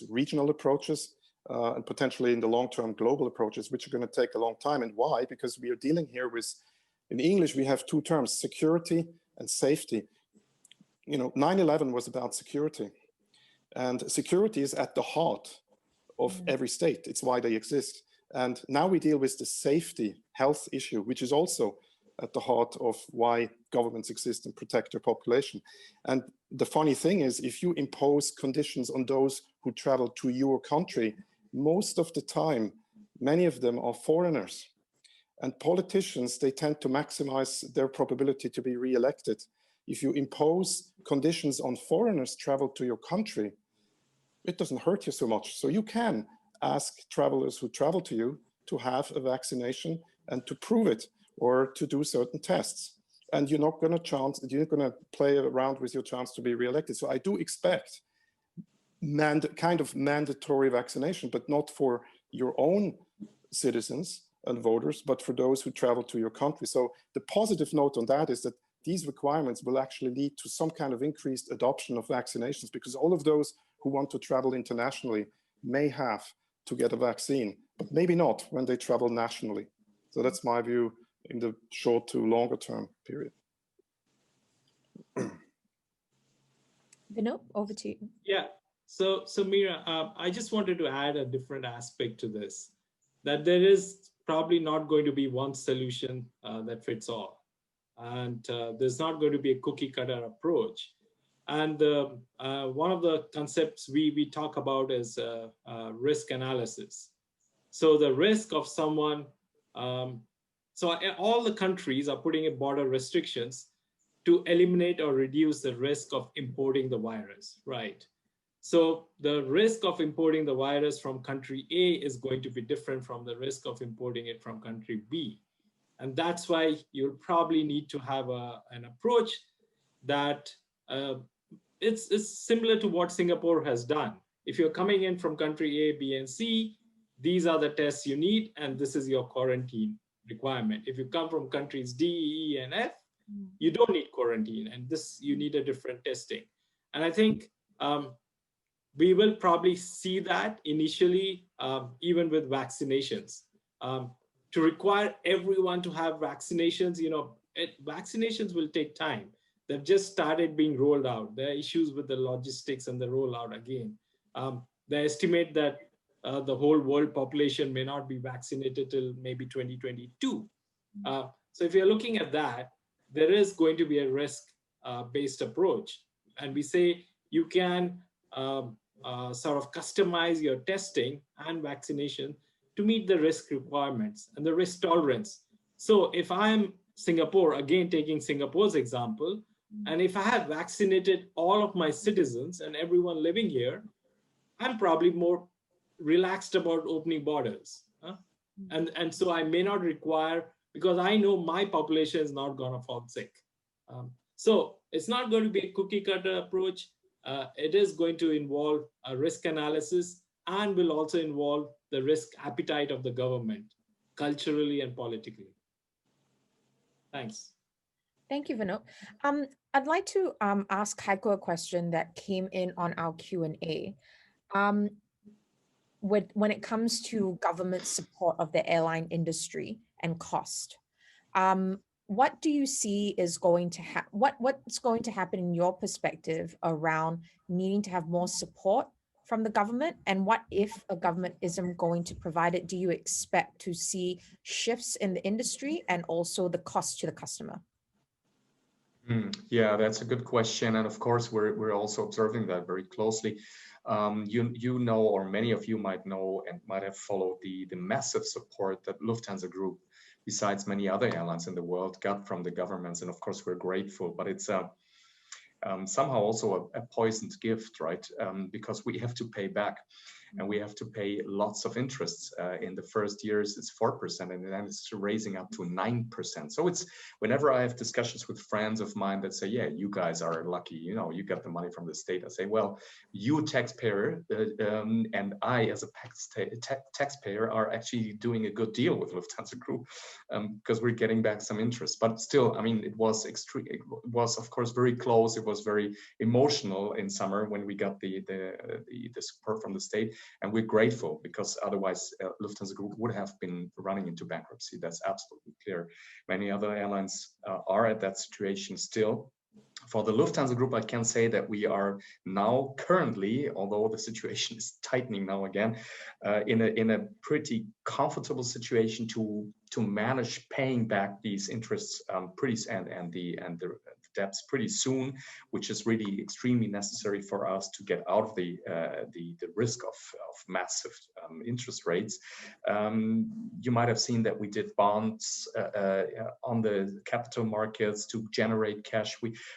regional approaches and potentially in the long term global approaches, which are going to take a long time. And why? Because we are dealing here with, in English, we have 2 terms, security and safety. 9/11 was about security, and security is at the heart of every state. It's why they exist. And now we deal with the safety, health issue, which is also at the heart of why governments exist and protect their population. And the funny thing is, if you impose conditions on those who travel to your country, most of the time, many of them are foreigners. And politicians, they tend to maximize their probability to be re-elected. If you impose conditions on foreigners travel to your country, it doesn't hurt you so much. So you can ask travelers who travel to you to have a vaccination and to prove it, or to do certain tests. And you're not going to play around with your chance to be re-elected. So I do expect kind of mandatory vaccination, but not for your own citizens and voters, but for those who travel to your country. So the positive note on that is that these requirements will actually lead to some kind of increased adoption of vaccinations, because all of those who want to travel internationally may have to get a vaccine, but maybe not when they travel nationally. So that's my view in the short to longer term period. Vinu, over to you. Yeah, so Mira, I just wanted to add a different aspect to this, that there is probably not going to be one solution that fits all. And there's not going to be a cookie cutter approach. And one of the concepts we talk about is risk analysis. So the risk of someone, so all the countries are putting in border restrictions to eliminate or reduce the risk of importing the virus, right? So the risk of importing the virus from country A is going to be different from the risk of importing it from country B. And that's why you'll probably need to have an approach that it's similar to what Singapore has done. If you're coming in from country A, B, and C, these are the tests you need, and this is your quarantine requirement. If you come from countries D, E, and F, you don't need quarantine, and this you need a different testing. And I think we will probably see that initially, even with vaccinations. To require everyone to have vaccinations, vaccinations will take time. They've just started being rolled out. There are issues with the logistics and the rollout again. They estimate that the whole world population may not be vaccinated till maybe 2022. So if you're looking at that, there is going to be a risk-based approach. And we say you can sort of customize your testing and vaccination to meet the risk requirements and the risk tolerance. So if I'm Singapore, again, taking Singapore's example, And if I had vaccinated all of my citizens and everyone living here, I'm probably more relaxed about opening borders. And so I may not require, because I know my population is not going to fall sick. So it's not going to be a cookie cutter approach. It is going to involve a risk analysis and will also involve the risk appetite of the government, culturally and politically. Thanks. Thank you, Vinod. I'd like to ask Heiko a question that came in on our Q&A. When it comes to government support of the airline industry and cost, what do you see is going to happen? What's going to happen in your perspective around needing to have more support from the government? And what if a government isn't going to provide it? Do you expect to see shifts in the industry and also the cost to the customer? Yeah, that's a good question. And of course, we're also observing that very closely. You know, or many of you might know and might have followed the massive support that Lufthansa Group, besides many other airlines in the world, got from the governments. And of course, we're grateful, but it's somehow also a poisoned gift, right? Because we have to pay back. And we have to pay lots of interests. In the first years, it's 4%, and then it's raising up to 9%. So it's, whenever I have discussions with friends of mine that say, yeah, you guys are lucky, you know, you get the money from the state. I say, well, you taxpayer and I as a taxpayer are actually doing a good deal with Lufthansa Group because we're getting back some interest. But still, I mean, it was extreme. It was, of course, very close. It was very emotional in summer when we got the support from the state. And we're grateful, because otherwise Lufthansa Group would have been running into bankruptcy. That's absolutely clear. Many other airlines are at that situation still. For the Lufthansa Group, I can say that we are now currently, although the situation is tightening now again, in a pretty comfortable situation to manage paying back these interests and the debts pretty soon, which is really extremely necessary for us to get out of the risk of massive interest rates. You might have seen that we did bonds on the capital markets to generate cash.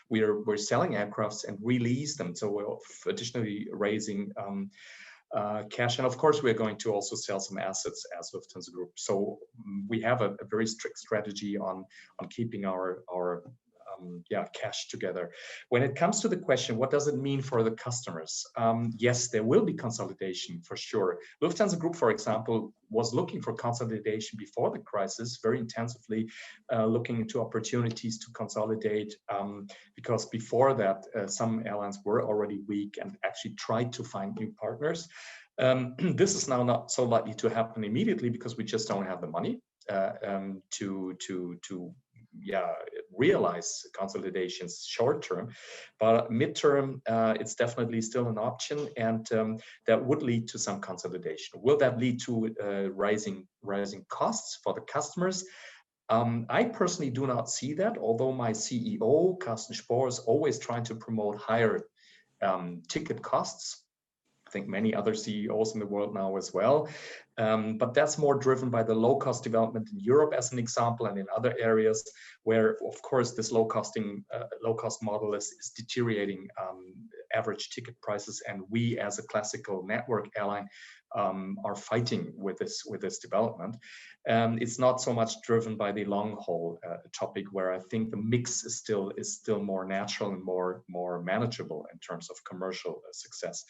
We're selling aircrafts and release them, so we're additionally raising cash, and of course we're going to also sell some assets as Lufthansa Group. So we have a very strict strategy on keeping our cash together. When it comes to the question, what does it mean for the customers? Yes, there will be consolidation for sure. Lufthansa Group, for example, was looking for consolidation before the crisis, very intensively looking into opportunities to consolidate, because before that, some airlines were already weak and actually tried to find new partners. This is now not so likely to happen immediately because we just don't have the money to realize consolidations short term, but midterm it's definitely still an option, and that would lead to some consolidation. Will that lead to rising costs for the customers? I personally do not see that, although my CEO Carsten Spohr is always trying to promote higher ticket costs. I think many other CEOs in the world now as well. But that's more driven by the low-cost development in Europe, as an example, and in other areas where, of course, this low-cost model is deteriorating average ticket prices, and we, as a classical network airline, are fighting with this development. It's not so much driven by the long-haul topic, where I think the mix is still more natural and more manageable in terms of commercial success.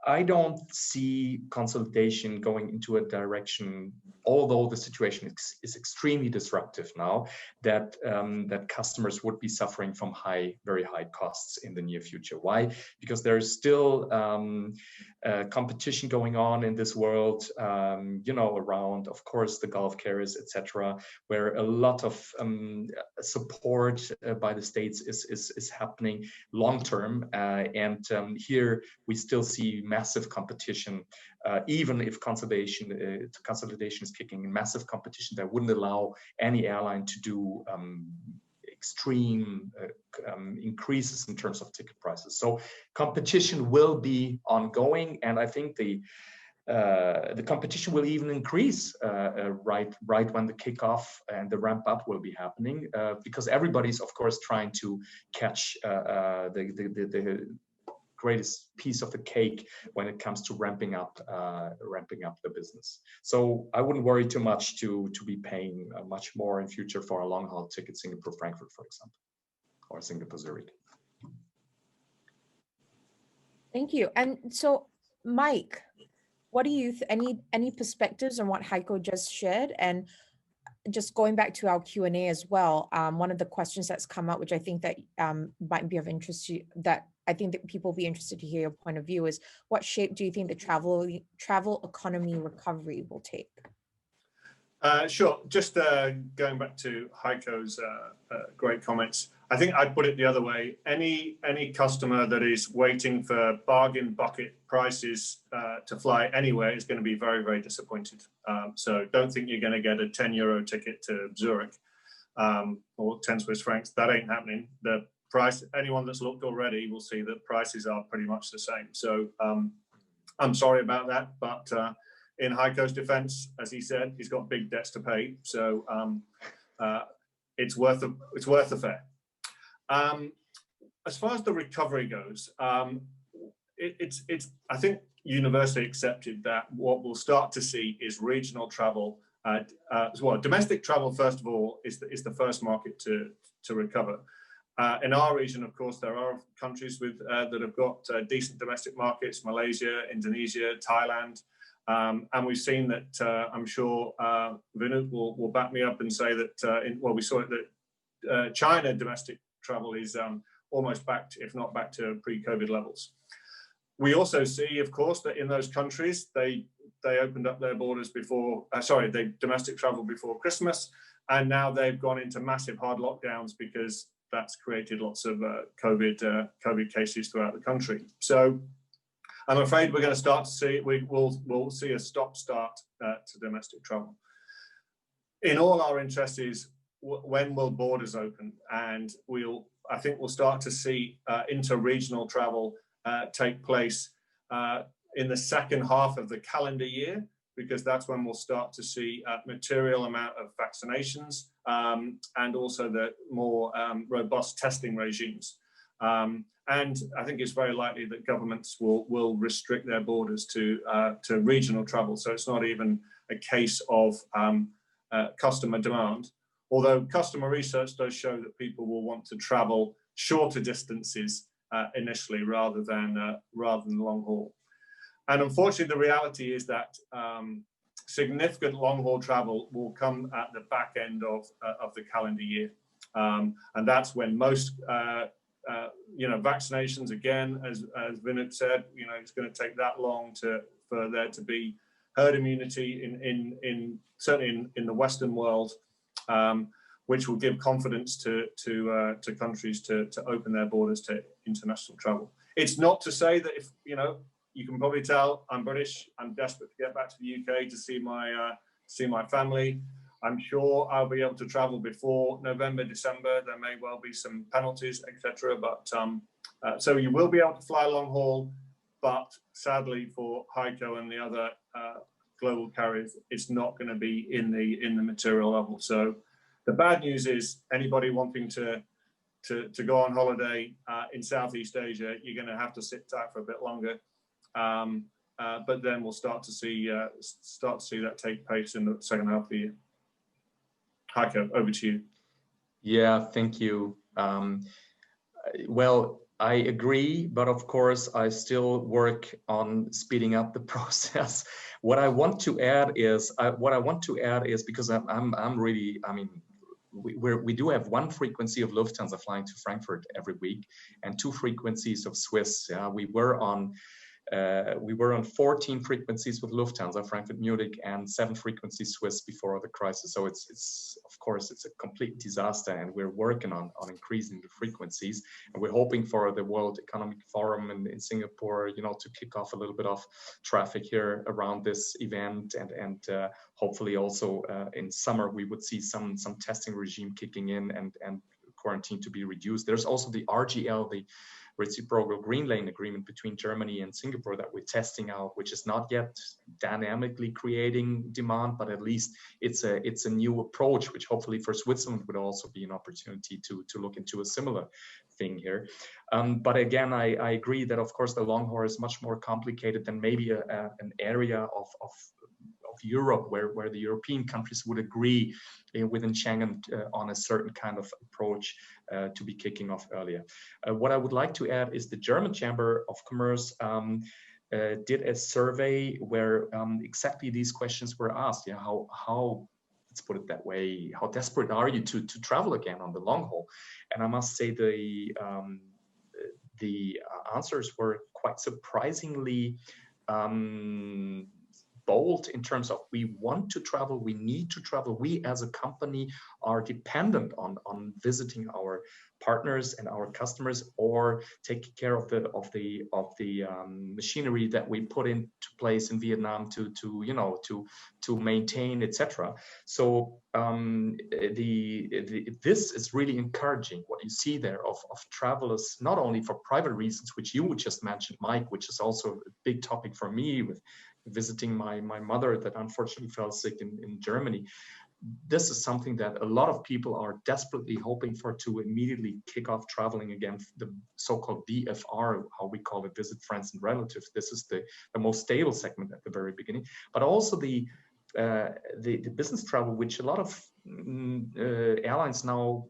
I don't see consolidation going into a direction, although the situation is extremely disruptive now, that customers would be suffering from very high costs in the near future. Why? Because there is still competition going on in this world, around, of course, the Gulf carriers, etc., where a lot of support by the states is happening long term, and here we still see massive competition, even if consolidation is kicking in, massive competition that wouldn't allow any airline to do extreme increases in terms of ticket prices. So competition will be ongoing, and I think the the competition will even increase right when the kickoff and the ramp up will be happening, because everybody's of course trying to catch the greatest piece of the cake when it comes to ramping up the business. So I wouldn't worry too much to be paying much more in future for a long haul ticket, Singapore Frankfurt, for example, or Singapore Zurich. Thank you. And so, Mike, what do you any perspectives on what Heiko just shared? And just going back to our Q&A as well, one of the questions that's come up, which I think that might be of interest to you, that I think that people will be interested to hear your point of view, is what shape do you think the travel economy recovery will take? Sure. Just going back to Heiko's great comments, I think I'd put it the other way. Any customer that is waiting for bargain bucket prices to fly anywhere is going to be very, very disappointed. So don't think you're going to get a 10 euro ticket to Zurich or 10 Swiss francs. That ain't happening. The price, anyone that's looked already will see that prices are pretty much the same. So I'm sorry about that, but in Heiko's defense, as he said, he's got big debts to pay. So it's worth the fare. As far as the recovery goes, it's I think universally accepted that what we'll start to see is regional travel. Well, domestic travel, first of all, is the first market to recover. In our region, of course, there are countries with that have got decent domestic markets: Malaysia, Indonesia, Thailand. And we've seen that, I'm sure Vinod will back me up and say that, well, we saw it that China domestic travel is almost back to, if not back to pre-COVID levels. We also see, of course, that in those countries, they opened up their borders before, they domestic travel before Christmas, and now they've gone into massive hard lockdowns because that's created lots of COVID cases throughout the country. So I'm afraid we're going to start to see, we'll see a stop-start to domestic travel. In all our interests is when will borders open, and I think we'll start to see inter-regional travel take place in the second half of the calendar year, because that's when we'll start to see a material amount of vaccinations and also the more robust testing regimes. And I think it's very likely that governments will restrict their borders to regional travel. So it's not even a case of customer demand, although customer research does show that people will want to travel shorter distances initially rather than long haul. And unfortunately, the reality is that significant long haul travel will come at the back end of the calendar year, and that's when most vaccinations, again, as Vinod said, it's going to take that long for there to be herd immunity in certainly in the Western world, which will give confidence to countries to open their borders to international travel. It's not to say that if you can probably tell I'm British. I'm desperate to get back to the UK to see my family. I'm sure I'll be able to travel before November, December. There may well be some penalties, etc. But so you will be able to fly long haul, but sadly for Heiko and the other global carriers, it's not going to be in the material level. So the bad news is anybody wanting to go on holiday in Southeast Asia, you're going to have to sit tight for a bit longer. But then we'll start to see that take place in the second half of the year. Heiko, over to you. Yeah, thank you. Well, I agree, but of course, I still work on speeding up the process. What I want to add is because I'm really, I mean, we do have one frequency of Lufthansa flying to Frankfurt every week and 2 frequencies of Swiss. Yeah, we were on 14 frequencies with Lufthansa, Frankfurt, Munich, and 7 frequencies Swiss before the crisis. So it's of course, it's a complete disaster, and we're working on increasing the frequencies. And we're hoping for the World Economic Forum in Singapore, to kick off a little bit of traffic here around this event, and hopefully also in summer we would see some testing regime kicking in and quarantine to be reduced. There's also the RGL, the reciprocal green lane agreement between Germany and Singapore that we're testing out, which is not yet dynamically creating demand, but at least it's a new approach, which hopefully for Switzerland would also be an opportunity to look into a similar thing here. But again, I agree that of course the long haul is much more complicated than maybe an area of Europe where the European countries would agree within Schengen on a certain kind of approach to be kicking off earlier. What I would like to add is the German Chamber of Commerce did a survey where exactly these questions were asked. You know, how let's put it that way, how desperate are you to travel again on the long haul? And I must say the answers were quite surprisingly bold in terms of we want to travel, we need to travel. We as a company are dependent on visiting our partners and our customers, or taking care of the machinery that we put into place in Vietnam to maintain, etc. So this is really encouraging what you see there of travelers, not only for private reasons, which you just mentioned, Mike, which is also a big topic for me with visiting my mother that unfortunately fell sick in Germany. This is something that a lot of people are desperately hoping for, to immediately kick off traveling again, the so-called VFR, how we call it, visit friends and relatives. This is the most stable segment at the very beginning, but also the business travel, which a lot of airlines now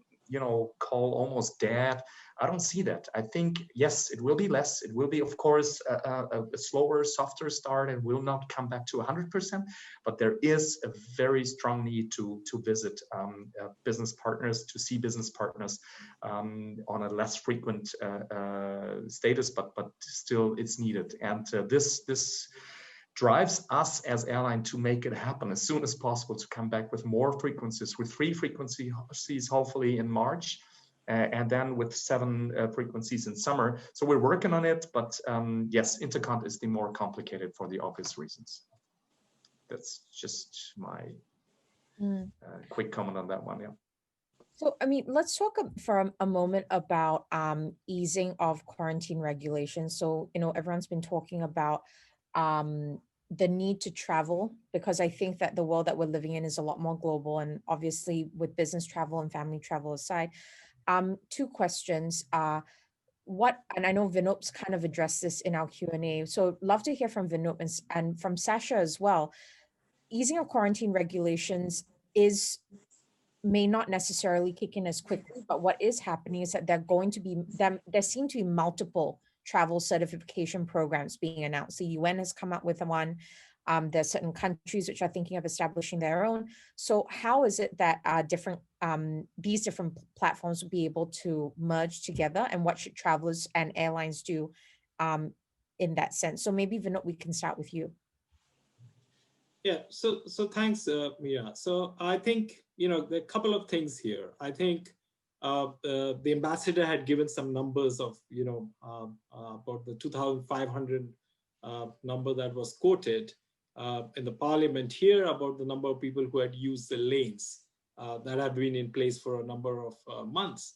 call almost dead. I don't see that. I think, yes, it will be less. It will be, of course, a slower, softer start, and will not come back to 100%. But there is a very strong need to visit business partners, to see business partners on a less frequent status, but still it's needed. And this drives us as airline to make it happen as soon as possible, to come back with more frequencies, with 3 frequencies hopefully in March, and then with 7 frequencies in summer. So we're working on it, but yes, intercont is the more complicated for the obvious reasons. That's just my quick comment on that one. Yeah. So, I mean, let's talk for a moment about easing of quarantine regulations. So, everyone's been talking about the need to travel, because I think that the world that we're living in is a lot more global, and obviously with business travel and family travel aside. 2 questions. And I know Vinup's kind of addressed this in our Q&A, so love to hear from Vinup and from Sasha as well. Easing of quarantine regulations may not necessarily kick in as quickly, but what is happening is that there seem to be multiple travel certification programs being announced. The UN has come up with one. There's certain countries which are thinking of establishing their own. So how is it that these different platforms will be able to merge together, and what should travelers and airlines do in that sense? So maybe Vinod, we can start with you. Yeah, so thanks, Mira. So I think, there are a couple of things here. I think the ambassador had given some numbers of, about the 2,500 number that was quoted in the parliament here, about the number of people who had used the lanes that have been in place for a number of months.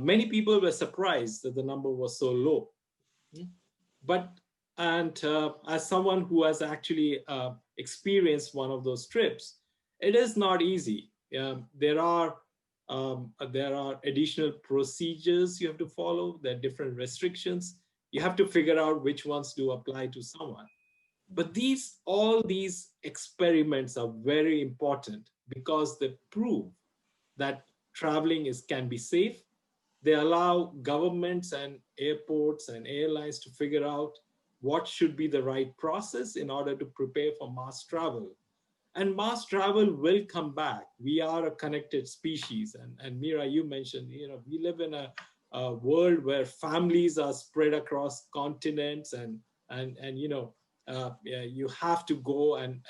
Many people were surprised that the number was so low. As someone who has actually experienced one of those trips, it is not easy. There are additional procedures you have to follow. There are different restrictions. You have to figure out which ones do apply to someone. But all these experiments are very important, because they prove that traveling can be safe. They allow governments and airports and airlines to figure out what should be the right process in order to prepare for mass travel. And mass travel will come back. We are a connected species. And Mira, you mentioned, we live in a world where families are spread across continents, and you have to go and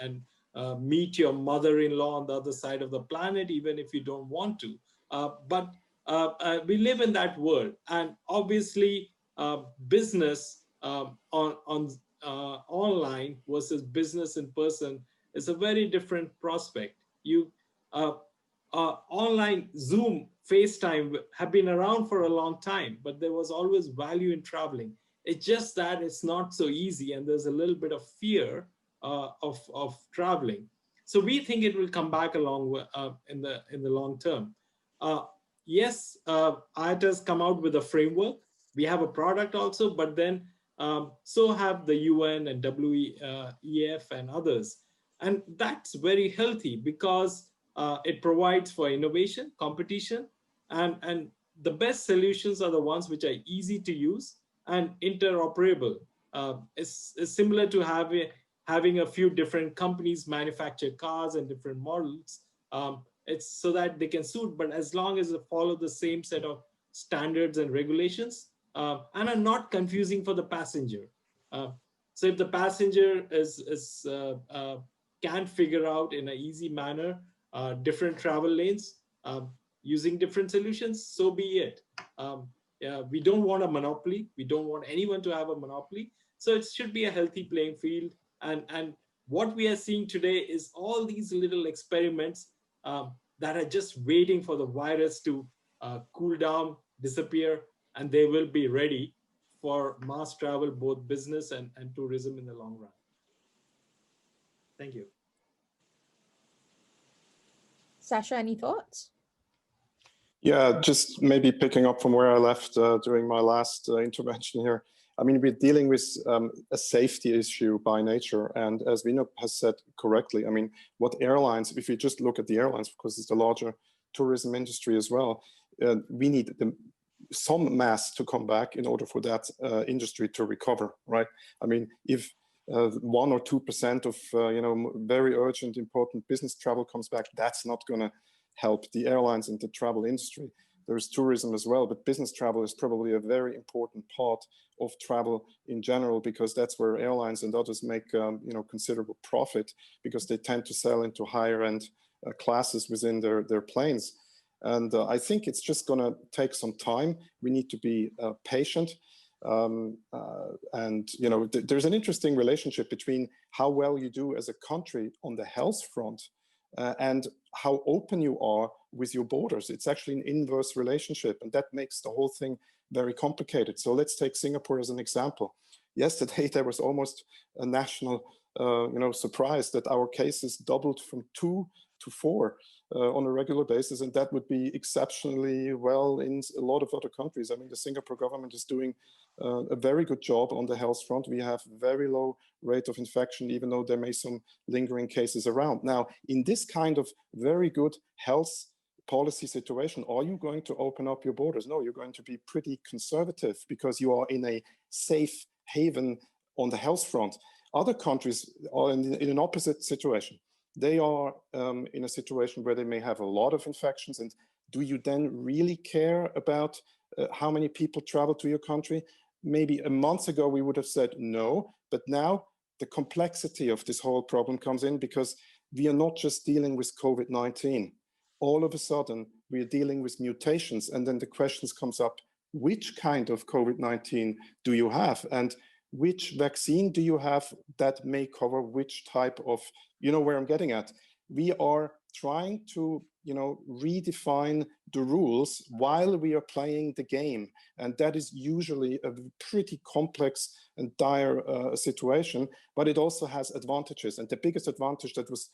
meet your mother-in-law on the other side of the planet, even if you don't want to. But we live in that world. And obviously, business online versus business in person is a very different prospect. online Zoom, FaceTime have been around for a long time, but there was always value in traveling. It's just that it's not so easy, and there's a little bit of fear of traveling. So we think it will come back along in the long term. Yes, IATA has come out with a framework. We have a product also, but then so have the UN and WEF and others. And that's very healthy because it provides for innovation, competition, and the best solutions are the ones which are easy to use and interoperable. It's similar to having a few different companies manufacture cars and different models. It's so that they can suit, but as long as they follow the same set of standards and regulations and are not confusing for the passenger. So if the passenger can figure out in an easy manner different travel lanes using different solutions, so be it. We don't want a monopoly. We don't want anyone to have a monopoly. So it should be a healthy playing field. And what we are seeing today is all these little experiments that are just waiting for the virus to cool down, disappear, and they will be ready for mass travel, both business and tourism in the long run. Thank you. Sasha, any thoughts? Yeah, just maybe picking up from where I left during my last intervention here. I mean, we're dealing with a safety issue by nature. And as Vino has said correctly, I mean, what airlines, if you just look at the airlines, because it's the larger tourism industry as well, we need some mass to come back in order for that industry to recover, right? I mean, if 1 or 2% of very urgent, important business travel comes back, that's not going to help the airlines and the travel industry. There's tourism as well, but business travel is probably a very important part of travel in general, because that's where airlines and others make considerable profit, because they tend to sell into higher end classes within their planes. And I think it's just going to take some time. We need to be patient. There's an interesting relationship between how well you do as a country on the health front and how open you are with your borders. It's actually an inverse relationship, and that makes the whole thing very complicated. So let's take Singapore as an example. Yesterday, there was almost a national surprise that our cases doubled from 2 to 4 on a regular basis, and that would be exceptionally well in a lot of other countries. I mean, the Singapore government is doing a very good job on the health front. We have very low rate of infection, even though there may be some lingering cases around. Now, in this kind of very good health policy situation, are you going to open up your borders? No, you're going to be pretty conservative because you are in a safe haven on the health front. Other countries are in an opposite situation. They are in a situation where they may have a lot of infections. And do you then really care about how many people travel to your country? Maybe a month ago, we would have said no, but now the complexity of this whole problem comes in, because we are not just dealing with COVID-19. All of a sudden, we are dealing with mutations. And then the questions comes up, which kind of COVID-19 do you have? And which vaccine do you have that may cover which type of, where I'm getting at. We are trying to, redefine the rules while we are playing the game. And that is usually a pretty complex and dire situation, but it also has advantages. And the biggest advantage that was,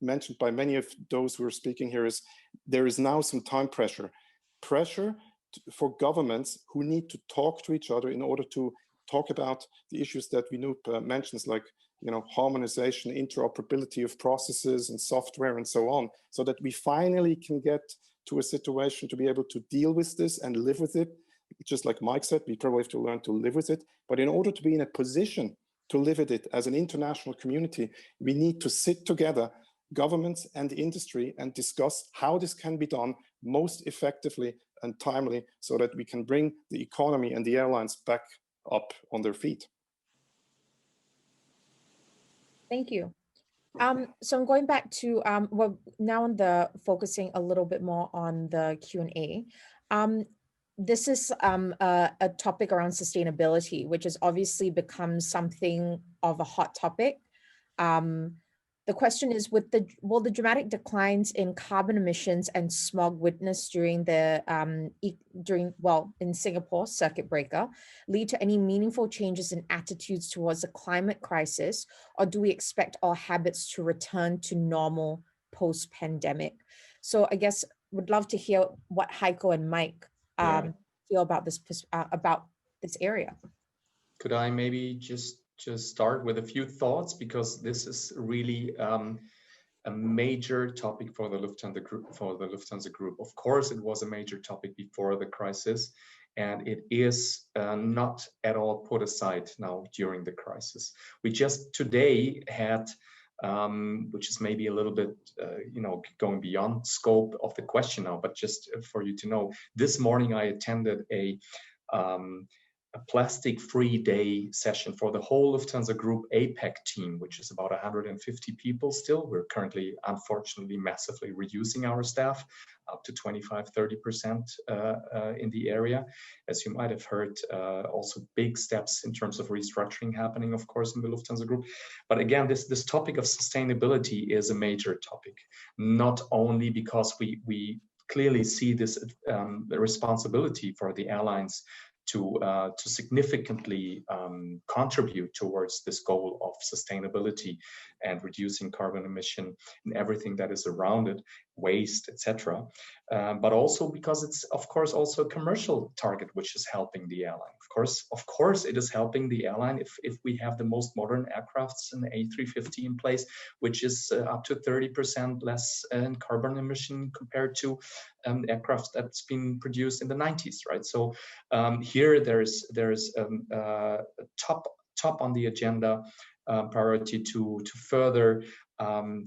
mentioned by many of those who are speaking here is there is now some time pressure for governments who need to talk to each other in order to talk about the issues that Vinoop mentions, like harmonization, interoperability of processes and software and so on, so that we finally can get to a situation to be able to deal with this and live with it. Just like Mike said, we probably have to learn to live with it. But in order to be in a position to live with it as an international community, we need to sit together, governments and industry, and discuss how this can be done most effectively and timely, so that we can bring the economy and the airlines back up on their feet. Thank you. So I'm going back to, well, now on focusing a little bit more on the Q&A. This is a topic around sustainability, which has obviously become something of a hot topic. The question is, will the dramatic declines in carbon emissions and smog witnessed during the in Singapore circuit breaker lead to any meaningful changes in attitudes towards the climate crisis, or do we expect our habits to return to normal post-pandemic? So I guess would love to hear what Heiko and Mike feel about this area. Could I maybe just start with a few thoughts, because this is really a major topic for the Lufthansa Group. Of course, it was a major topic before the crisis, and it is not at all put aside now during the crisis. We just today had, which is maybe a little bit, going beyond scope of the question now, but just for you to know, this morning I attended a plastic-free day session for the whole Lufthansa Group APEC team, which is about 150 people still. We're currently, unfortunately, massively reducing our staff up to 25–30% in the area. As you might have heard, also big steps in terms of restructuring happening, of course, in the Lufthansa Group. But again, this topic of sustainability is a major topic, not only because we clearly see this the responsibility for the airlines to significantly contribute towards this goal of sustainability and reducing carbon emission and everything that is around it, waste, etc. But also because it's, of course, also a commercial target which is helping the airline. Of course, it is helping the airline if we have the most modern aircrafts in the A350 in place, which is up to 30% less in carbon emission compared to aircraft that's been produced in the 90s, right? So here there's top on the agenda priority to further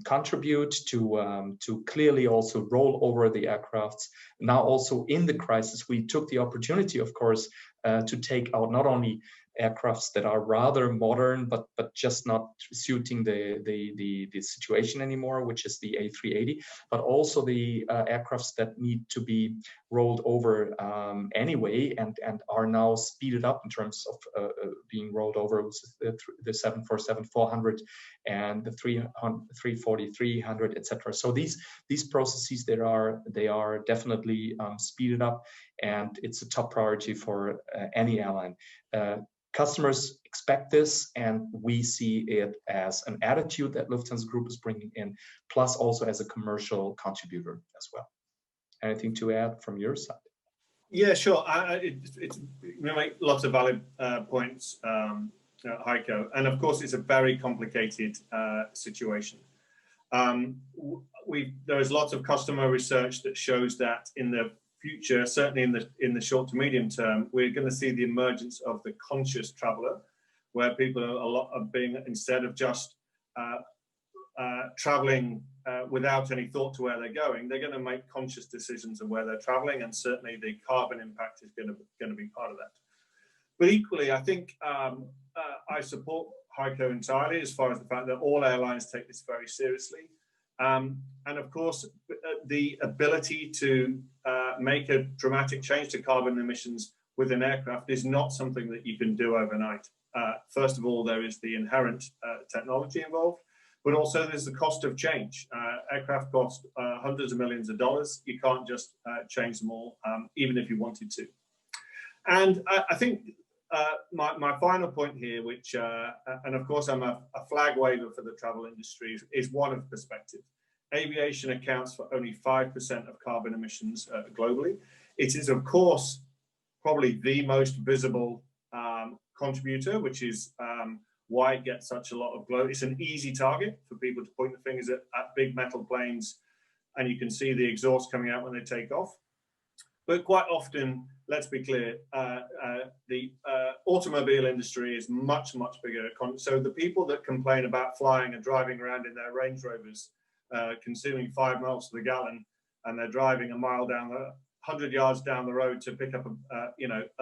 contribute to clearly also roll over the aircrafts. Now also in the crisis, we took the opportunity, of course, to take out not only aircrafts that are rather modern, but just not suiting the situation anymore, which is the A380, but also the aircrafts that need to be rolled over anyway and are now speeded up in terms of being rolled over, which is the 747-400 and the 340-300, etc. So these processes, they are definitely speeded up, and it's a top priority for any airline. Customers expect this, and we see it as an attitude that Lufthansa Group is bringing in, plus also as a commercial contributor as well. Anything to add from your side? Yeah, sure. You make lots of valid points, Heiko, and of course it's a very complicated situation. There is lots of customer research that shows that in the future, certainly in the short to medium term, we're going to see the emergence of the conscious traveler, where people are being, instead of just traveling without any thought to where they're going to make conscious decisions of where they're traveling, and certainly the carbon impact is going to be part of that. But equally, I think I support Heiko entirely as far as the fact that all airlines take this very seriously. And of course, the ability to make a dramatic change to carbon emissions with an aircraft is not something that you can do overnight. First of all, there is the inherent technology involved, but also there's the cost of change. Aircraft cost hundreds of millions of dollars. You can't just change them all, even if you wanted to. And I think my final point here, which, and of course I'm a flag waver for the travel industry, is one of perspective. Aviation accounts for only 5% of carbon emissions globally. It is, of course, probably the most visible contributor, which is why it gets such a lot of glow. It's an easy target for people to point the fingers at big metal planes, and you can see the exhaust coming out when they take off. But quite often, let's be clear, the automobile industry is much, much bigger. So the people that complain about flying and driving around in their Range Rovers, consuming 5 miles to the gallon, and they're driving a mile down 100 yards down the road to pick up a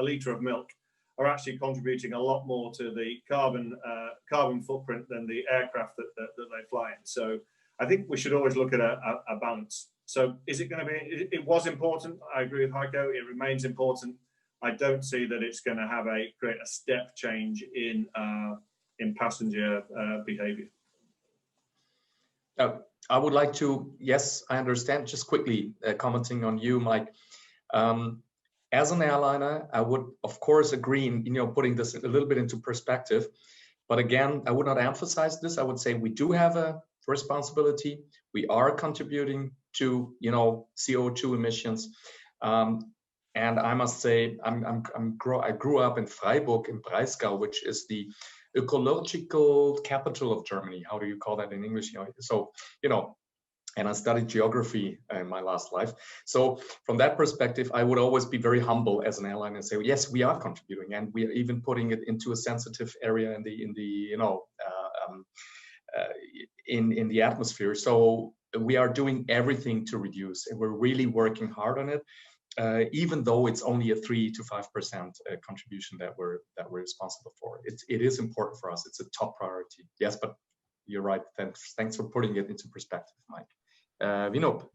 litre of milk, are actually contributing a lot more to the carbon footprint than the aircraft that they fly in. So I think we should always look at a balance. So is it going to be, it was important, I agree with Heiko, it remains important. I don't see that it's going to create a step change in passenger behavior. I would like to, yes, I understand. Just quickly commenting on you, Mike. As an airliner, I would, of course, agree in putting this a little bit into perspective. But again, I would not emphasize this. I would say we do have a responsibility. We are contributing to CO2 emissions. And I must say, I grew up in Freiburg in Breisgau, which is the ecological capital of Germany. How do you call that in English? So, and I studied geography in my last life. So from that perspective, I would always be very humble as an airline and say, well, yes, we are contributing, and we are even putting it into a sensitive area in the atmosphere. So we are doing everything to reduce, and we're really working hard on it. Even though it's only a 3 to 5% contribution that we're responsible for, it is important for us. It's a top priority. Yes, but you're right. Thanks for putting it into perspective, Mike. Vinod.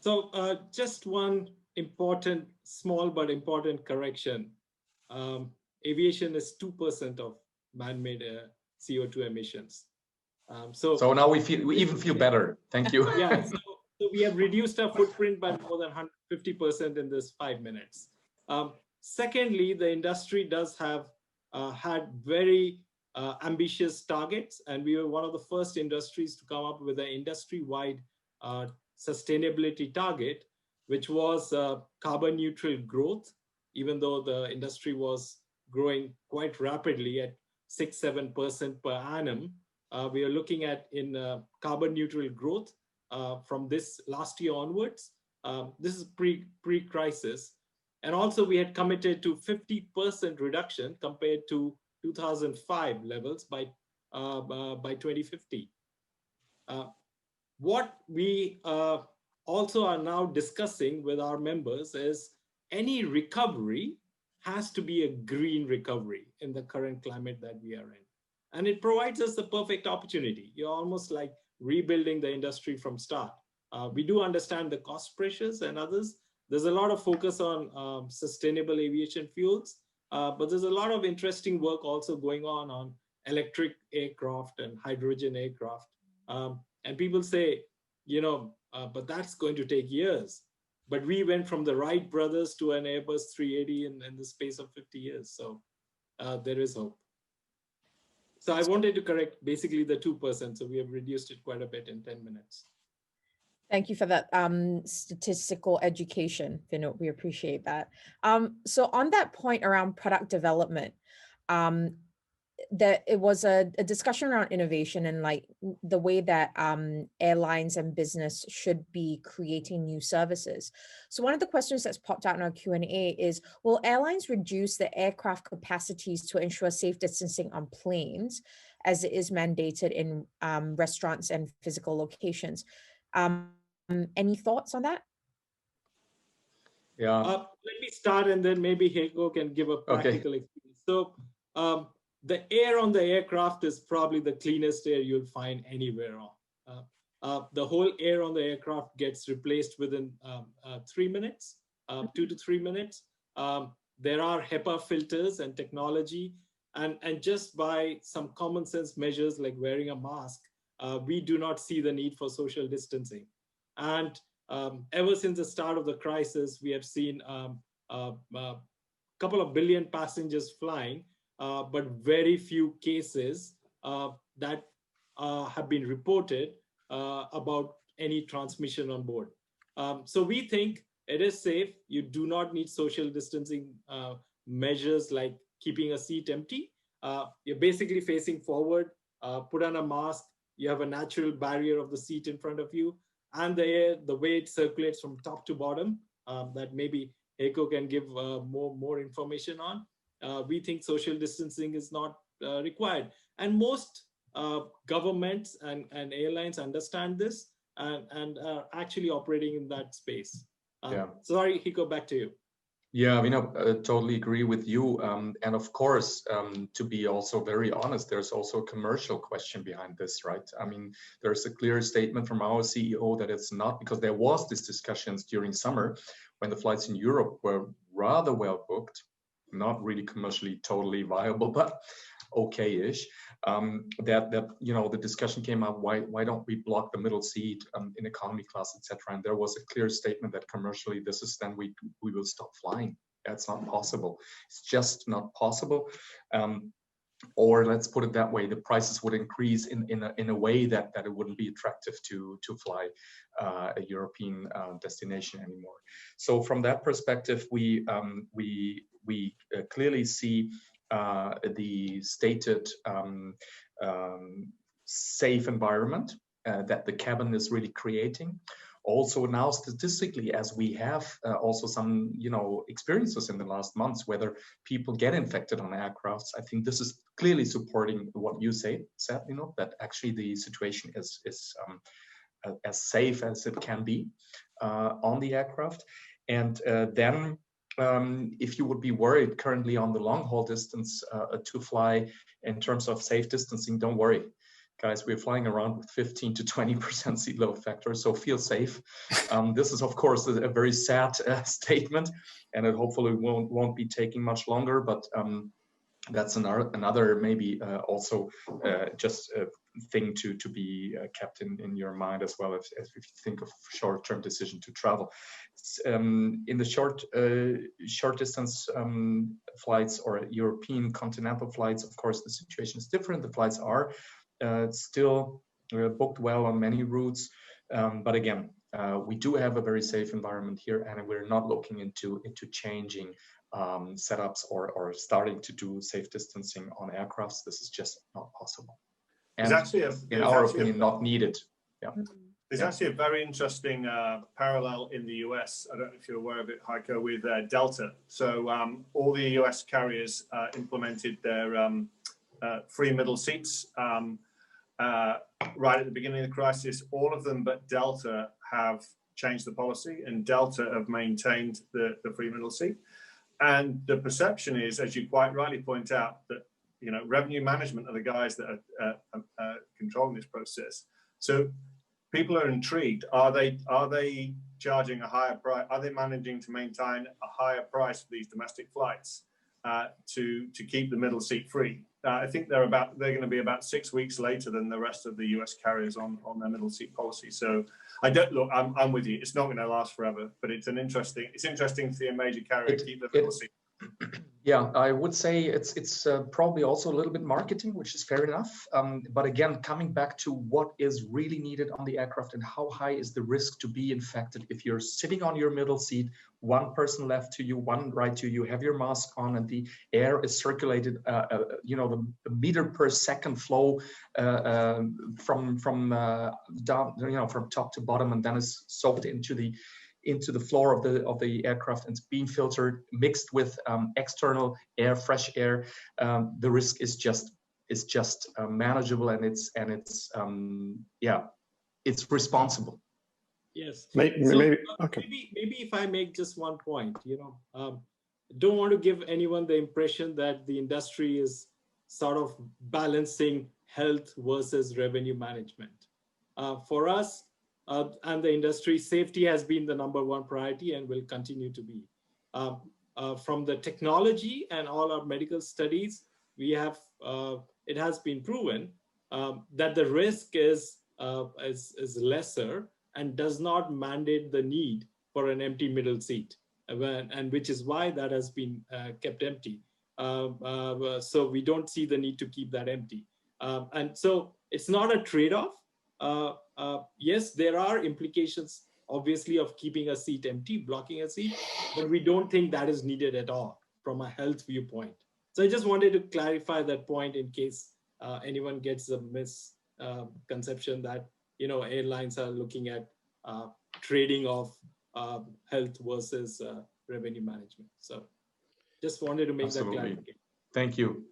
So just one important, small but important correction. Aviation is 2% of man-made CO2 emissions. So now we even feel better. Thank you. Yeah. So we have reduced our footprint by more than 150% in this 5 minutes. Secondly, the industry does have had very ambitious targets, and we were one of the first industries to come up with an industry-wide sustainability target, which was carbon neutral growth, even though the industry was growing quite rapidly at 6-7% per annum. We are looking at in carbon neutral growth from this last year onwards. This is pre-crisis. And also we had committed to 50% reduction compared to 2005 levels by 2050. What we also are now discussing with our members is any recovery has to be a green recovery in the current climate that we are in. And it provides us the perfect opportunity. You're almost like rebuilding the industry from start. We do understand the cost pressures and others. There's a lot of focus on sustainable aviation fuels, but there's a lot of interesting work also going on electric aircraft and hydrogen aircraft. And people say, but that's going to take years. But we went from the Wright brothers to an Airbus 380 in the space of 50 years. So there is hope. So I wanted to correct basically the 2%. So we have reduced it quite a bit in 10 minutes. Thank you for that statistical education, Vinod. We appreciate that. So on that point around product development, that it was a discussion around innovation and like the way that airlines and business should be creating new services. So one of the questions that's popped out in our Q&A is, will airlines reduce the aircraft capacities to ensure safe distancing on planes as it is mandated in restaurants and physical locations? Any thoughts on that? Yeah. Let me start, and then maybe Heiko can give a practical experience. So the air on the aircraft is probably the cleanest air you'll find anywhere on. The whole air on the aircraft gets replaced within 3 minutes, 2 to 3 minutes. There are HEPA filters and technology, and just by some common sense measures like wearing a mask, we do not see the need for social distancing. And ever since the start of the crisis, we have seen a couple of billion passengers flying, but very few cases that have been reported about any transmission on board. So we think it is safe. You do not need social distancing measures like keeping a seat empty. You're basically facing forward, put on a mask, you have a natural barrier of the seat in front of you, and the air, the way it circulates from top to bottom, that maybe Heiko can give more information on. We think social distancing is not required. And most governments and airlines understand this and are actually operating in that space. Sorry, Heiko, back to you. Yeah, totally agree with you. And of course, to be also very honest, there's also a commercial question behind this, right? I mean, there's a clear statement from our CEO that it's not, because there was these discussions during summer when the flights in Europe were rather well booked, not really commercially totally viable, but okay-ish. That you know, the discussion came up, why don't we block the middle seat in economy class, etc. And there was a clear statement that commercially this is then we will stop flying. That's not possible. It's just not possible. Or let's put it that way, the prices would increase in a way that it wouldn't be attractive to fly a European destination anymore. So from that perspective, we clearly see the stated safe environment that the cabin is really creating. Also now statistically, as we have also some, you know, experiences in the last months, whether people get infected on aircrafts, I think this is clearly supporting what you said, you know, that actually the situation is as safe as it can be on the aircraft. And then if you would be worried currently on the long haul distance to fly in terms of safe distancing, don't worry. Guys, we're flying around with 15 to 20% seat load factor, so feel safe. This is, of course, a very sad statement, and it hopefully won't be taking much longer. But that's another maybe also just a thing to be kept in your mind as well, if you think of short-term decision to travel. In the short distance flights or European continental flights, of course, the situation is different. The flights are still booked well on many routes, but again, we do have a very safe environment here, and we're not looking into changing setups or starting to do safe distancing on aircrafts. This is just not possible, and in our opinion, not needed. Yeah. There's actually a very interesting parallel in the US. I don't know if you're aware of it, Heiko, with Delta. So all the US carriers implemented their free middle seats right at the beginning of the crisis. All of them but Delta have changed the policy, and Delta have maintained the free middle seat. And the perception is, as you quite rightly point out, that, you know, revenue management are the guys that are controlling this process. So people are intrigued. Are they charging a higher price? Are they managing to maintain a higher price for these domestic flights to keep the middle seat free? I think they're going to be about 6 weeks later than the rest of the US carriers on their middle seat policy. So I'm with you. It's not going to last forever, but it's interesting to see a major carrier keep the middle seat. Yeah, I would say it's probably also a little bit marketing, which is fair enough. But again, coming back to what is really needed on the aircraft and how high is the risk to be infected if you're sitting on your middle seat, one person left to you, one right to you, have your mask on, and the air is circulated, you know, the meter per second flow from down, you know, from top to bottom, and then is soaked into the floor of the aircraft and it's being filtered, mixed with external air, fresh air. The risk is just manageable, and it's responsible. Yes. Maybe if I make just one point, you know, don't want to give anyone the impression that the industry is sort of balancing health versus revenue management. For us, and the industry, safety has been the #1 priority and will continue to be. From the technology and all our medical studies, we have it has been proven that the risk is lesser and does not mandate the need for an empty middle seat, and which is why that has been kept empty. So we don't see the need to keep that empty. And so it's not a trade-off. Yes, there are implications, obviously, of keeping a seat empty, blocking a seat, but we don't think that is needed at all from a health viewpoint. So I just wanted to clarify that point in case anyone gets a misconception that, you know, airlines are looking at trading off health versus revenue management. So just wanted to make Absolutely. that clarification. Thank you.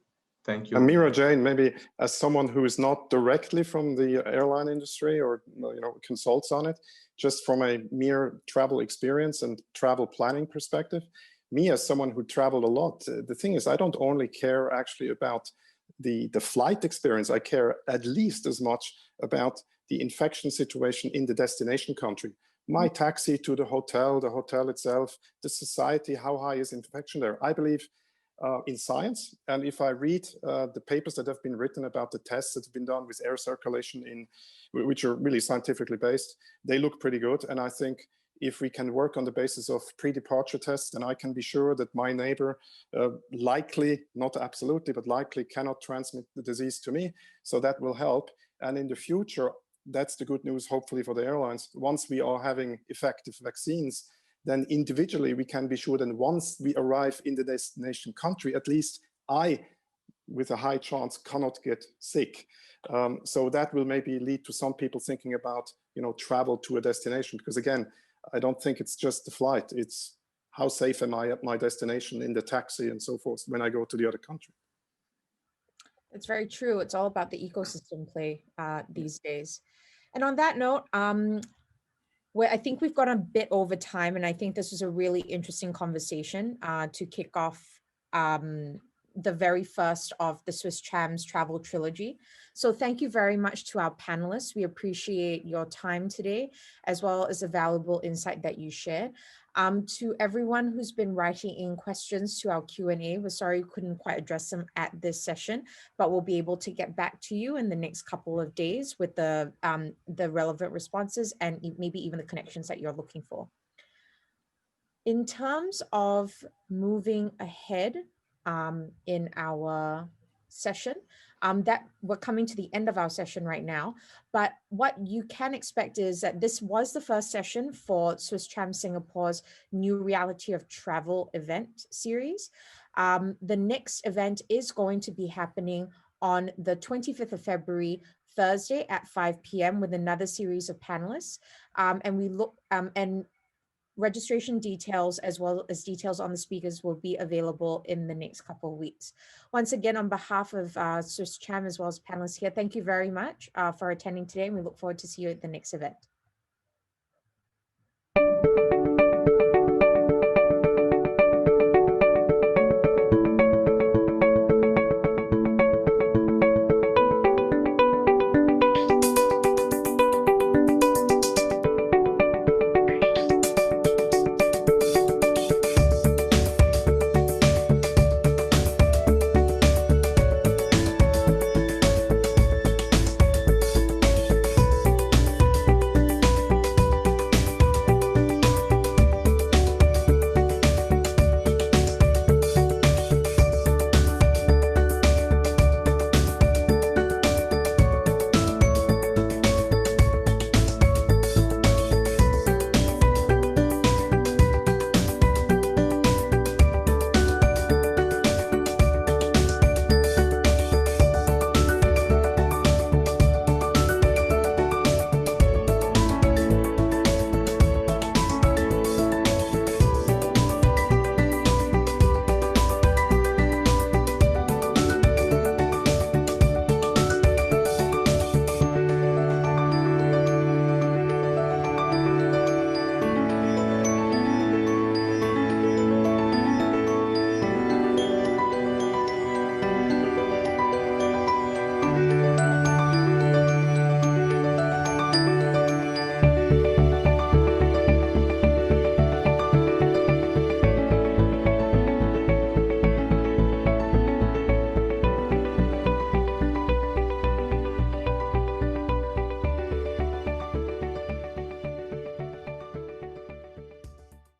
Thank you. Amira Jain, maybe as someone who is not directly from the airline industry or, you know, consults on it, just from a mere travel experience and travel planning perspective, me as someone who traveled a lot, the thing is, I don't only care actually about the flight experience. I care at least as much about the infection situation in the destination country. My taxi to the hotel itself, the society, how high is infection there? I believe in science. And if I read the papers that have been written about the tests that have been done with air circulation, which are really scientifically based, they look pretty good. And I think if we can work on the basis of pre-departure tests, then I can be sure that my neighbor likely, not absolutely, but likely cannot transmit the disease to me. So that will help. And in the future, that's the good news, hopefully, for the airlines. Once we are having effective vaccines, then individually we can be sure that once we arrive in the destination country, at least I, with a high chance, cannot get sick. So that will maybe lead to some people thinking about, travel to a destination, because again, I don't think it's just the flight. It's how safe am I at my destination in the taxi and so forth when I go to the other country. It's very true. It's all about the ecosystem play these days. And on that note, I think we've gone a bit over time, and I think this was a really interesting conversation to kick off the very first of the Swiss Cham's travel trilogy. So thank you very much to our panelists. We appreciate your time today, as well as the valuable insight that you shared. To everyone who's been writing in questions to our Q&A, we're sorry we couldn't quite address them at this session, but we'll be able to get back to you in the next couple of days with the relevant responses and maybe even the connections that you're looking for. In terms of moving ahead in our session, that we're coming to the end of our session right now, but what you can expect is that this was the first session for Swiss Cham Singapore's New Reality of Travel event series. The next event is going to be happening on the 25th of February, Thursday at 5 p.m. with another series of panelists. And registration details as well as details on the speakers will be available in the next couple of weeks. Once again, on behalf of Swiss Cham as well as panelists here, thank you very much for attending today, and we look forward to see you at the next event.